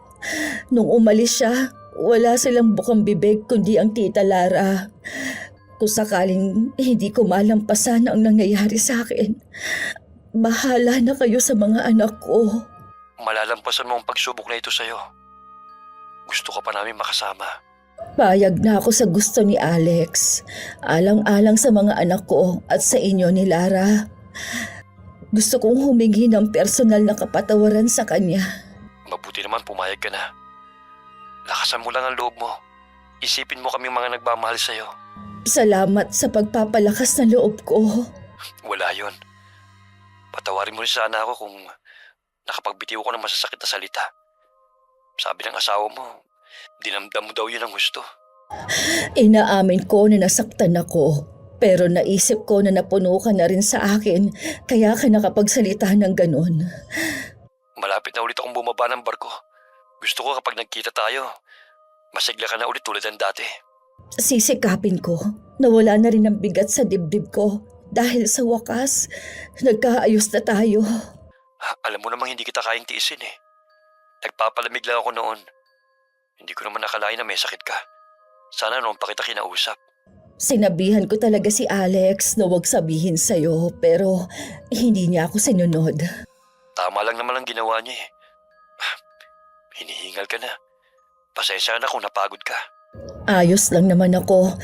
Nung umalis siya, wala silang bukang bibig kundi ang tita Lara. Kung sakaling hindi ko malampasan ang nangyayari sa akin, bahala na kayo sa mga anak ko. Malalampasan mo ang pagsubok na ito sa'yo. Gusto ka pa namin makasama. Payag na ako sa gusto ni Alex. Alang-alang sa mga anak ko at sa inyo ni Lara. Gusto kong humingi ng personal na kapatawaran sa kanya. Mabuti naman pumayag ka na. Lakasan mo lang ang loob mo. Isipin mo kaming mga nagmamahal sa'yo. Salamat sa pagpapalakas ng loob ko. Wala yon. Patawarin mo rin sana ako kung nakapagbitiw ko ng masasakit na salita. Sabi ng asawa mo, dinamdam mo daw yun ang gusto. Inaamin ko na nasaktan ako, pero naisip ko na napuno ka na rin sa akin, kaya ka nakapagsalita ng ganun. Malapit na ulit akong bumaba ng barko. Gusto ko kapag nagkita tayo, masigla ka na ulit tulad ng dati. Sisikapin ko, nawala na rin ang bigat sa dibdib ko dahil sa wakas, nagkaayos na tayo. Alam mo namang hindi kita kayang tiisin eh. Nagpapalamig lang ako noon. Hindi ko naman nakalain na may sakit ka. Sana noon pa kita kinausap. Sinabihan ko talaga si Alex na huwag sabihin sa'yo, pero hindi niya ako sinunod. Tama lang naman ang ginawa niya eh. Hinihingal ka na. Pasensya na kung napagod ka. Ayos lang naman ako.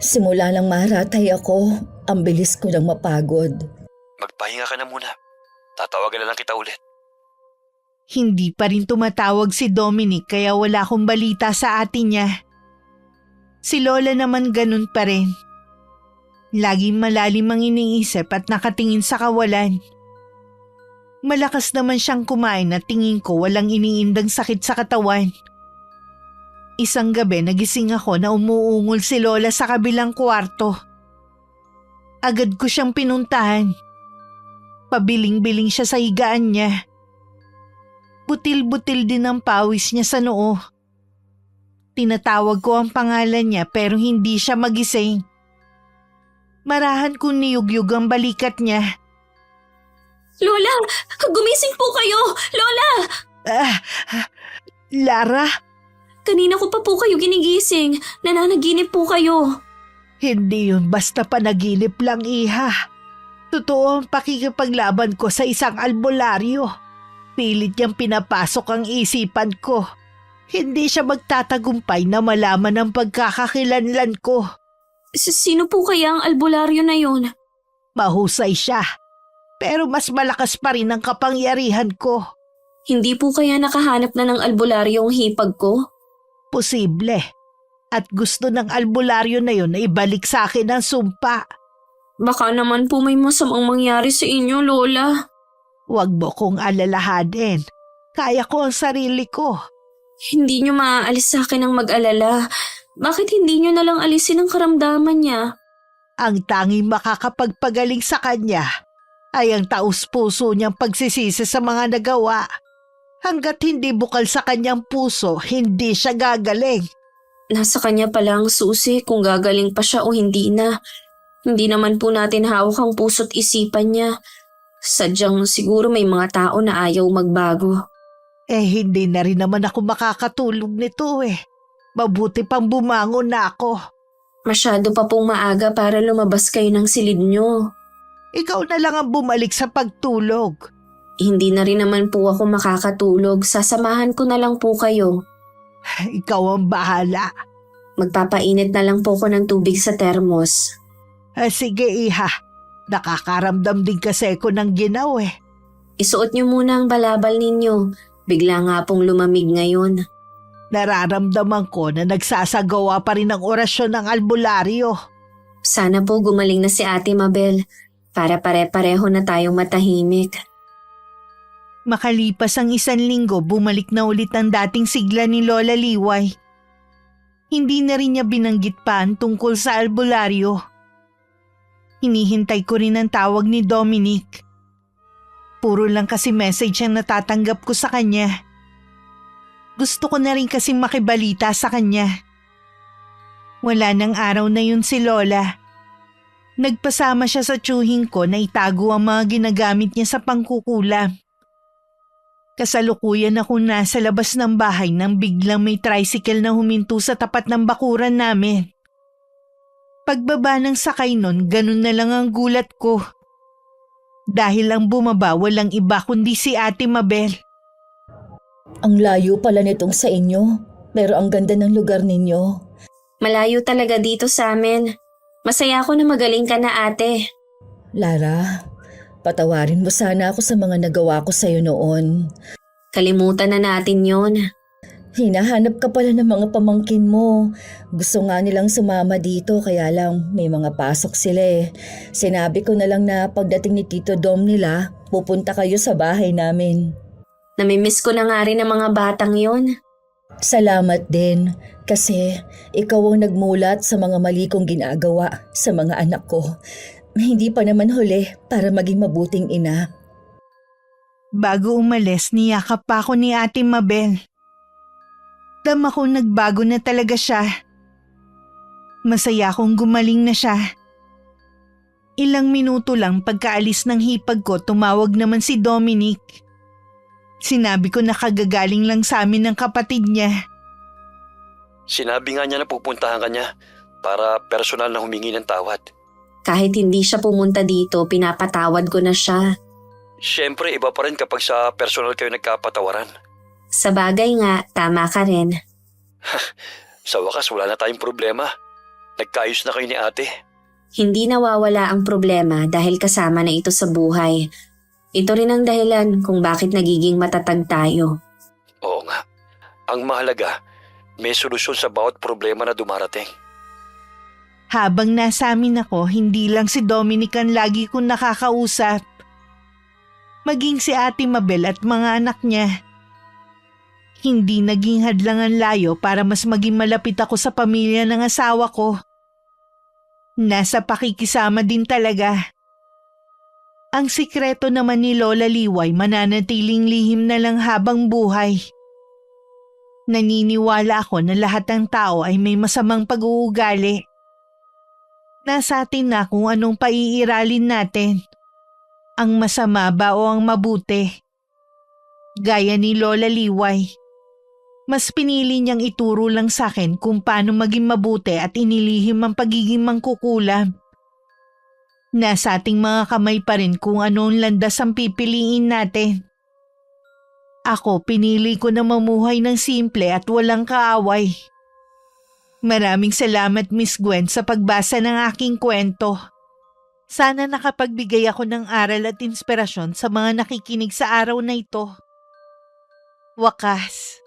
Simula lang maratay ako, ang bilis ko nang mapagod. Magpahinga ka na muna. Tatawagan na lang kita ulit. Hindi pa rin tumatawag si Dominic kaya wala akong balita sa atin niya. Si Lola naman ganun pa rin. Laging malalim ang iniisip at nakatingin sa kawalan. Malakas naman siyang kumain at tingin ko walang iniindang sakit sa katawan. Isang gabi nagising ako na umuungol si Lola sa kabilang kwarto. Agad ko siyang pinuntahan. Pabiling-biling siya sa higaan niya. Butil-butil din ang pawis niya sa noo. Tinatawag ko ang pangalan niya pero hindi siya magising. Marahan kong niyugyug ang balikat niya. Lola! Gumising po kayo! Lola! Lara, Kanina ko pa po kayo ginigising. Nananaginip po kayo. hindi yun basta panaginip lang, iha. Totoo ang pakikipaglaban ko sa isang albularyo. Pilit niyang pinapasok ang isipan ko. Hindi siya magtatagumpay na malaman ang pagkakakilanlan ko. Sino po kaya ang albularyo na yun? Mahusay siya. Pero mas malakas pa rin ang kapangyarihan ko. Hindi po kaya nakahanap na ng albularyo ang hipag ko? Posible. At gusto ng albularyo na yun na ibalik sa akin ang sumpa. Baka naman po may masamang mangyari sa inyo, Lola. Huwag mo kong alalahanin. Kaya ko ang sarili ko. Hindi niyo maaalis sa akin ang mag-alala. Bakit hindi niyo nalang alisin ang karamdaman niya? Ang tanging makakapagpagaling sa kanya ay ang taus-puso niyang pagsisisi sa mga nagawa. Hanggat hindi bukal sa kanyang puso, hindi siya gagaling. Nasa kanya pala ang susi kung gagaling pa siya o hindi na. Hindi naman po natin hawak ang puso't isipan niya. Sadyang siguro may mga tao na ayaw magbago. Hindi na rin naman ako makakatulog nito eh. Mabuti pang bumangon na ako. Masyado pa pong maaga para lumabas kayo ng silid niyo. Ikaw na lang ang bumalik sa pagtulog. Hindi na rin naman po ako makakatulog. Sasamahan ko na lang po kayo. Ikaw ang bahala. Magpapainit na lang po ko ng tubig sa termos. Sige, iha. Nakakaramdam din kasi ako ng ginaw eh. Isuot niyo muna ang balabal ninyo. Bigla nga pong lumamig ngayon. Nararamdaman ko na nagsasagawa pa rin ang orasyon ng albularyo. Sana po gumaling na si Ate Mabel para pare-pareho na tayong matahimik. Makalipas ang 1 linggo, bumalik na ulit ang dating sigla ni Lola Liway. Hindi na rin niya binanggit pa ang tungkol sa albularyo. Hinihintay ko rin ang tawag ni Dominic. Puro lang kasi message ang natatanggap ko sa kanya. Gusto ko na rin kasing makibalita sa kanya. Wala nang araw na yun si Lola. Nagpasama siya sa tsuhing ko na itago ang mga ginagamit niya sa pangkukulam. Kasalukuyan ako nasa labas ng bahay nang biglang may tricycle na huminto sa tapat ng bakuran namin. Pagbaba ng sakay nun, ganun na lang ang gulat ko. Dahil ang bumaba walang iba kundi si Ate Mabel. Ang layo pala nitong sa inyo, pero ang ganda ng lugar ninyo. Malayo talaga dito sa amin. Masaya ako na magaling ka na, ate. Lara, patawarin mo sana ako sa mga nagawa ko sa'yo noon. Kalimutan na natin yon. Hinahanap ka pala ng mga pamangkin mo. Gusto nga nilang sumama dito kaya lang may mga pasok sila eh. Sinabi ko na lang na pagdating ni Tito Dom nila, pupunta kayo sa bahay namin. Namimiss ko na nga rin ang mga batang yon. Salamat din kasi ikaw ang nagmulat sa mga mali kong ginagawa sa mga anak ko. Hindi pa naman huli para maging mabuting ina. Bago umalis, niyakap pa ako ni Ate Mabel. Dama kong nagbago na talaga siya. Masaya akong gumaling na siya. Ilang minuto lang pagkaalis ng hipag ko, tumawag naman si Dominic. Sinabi ko na kagagaling lang sa amin ng kapatid niya. Sinabi nga niya na pupuntahan ka niya para personal na humingi ng tawad. Kahit hindi siya pumunta dito, pinapatawad ko na siya. Siyempre, iba pa rin kapag sa personal kayo nagkapatawaran. Sa bagay nga, tama ka rin. Sa wakas, wala na tayong problema. Nagkaayos na kayo ni ate. Hindi nawawala ang problema dahil kasama na ito sa buhay. Ito rin ang dahilan kung bakit nagiging matatag tayo. Oo nga. Ang mahalaga, may solusyon sa bawat problema na dumarating. Habang nasa amin ako, hindi lang si Dominic ang lagi kong nakakausap. Maging si Ate Mabel at mga anak niya. Hindi naging hadlang ang layo para mas maging malapit ako sa pamilya ng asawa ko. Nasa pakikisama din talaga. Ang sikreto naman ni Lola Liway mananatiling lihim na lang habang buhay. Naniniwala ako na lahat ng tao ay may masamang pag-uugali. Nasa atin na kung anong paiiralin natin. Ang masama ba o ang mabuti? Gaya ni Lola Liway. Mas pinili niyang ituro lang sa akin kung paano maging mabuti at inilihim ang pagiging mangkukulam. Nasa ating mga kamay pa rin kung anong landas ang pipiliin natin. Ako, pinili ko na mamuhay ng simple at walang kaaway. Maraming salamat Miss Gwen sa pagbasa ng aking kwento. Sana nakapagbigay ako ng aral at inspirasyon sa mga nakikinig sa araw na ito. Wakas.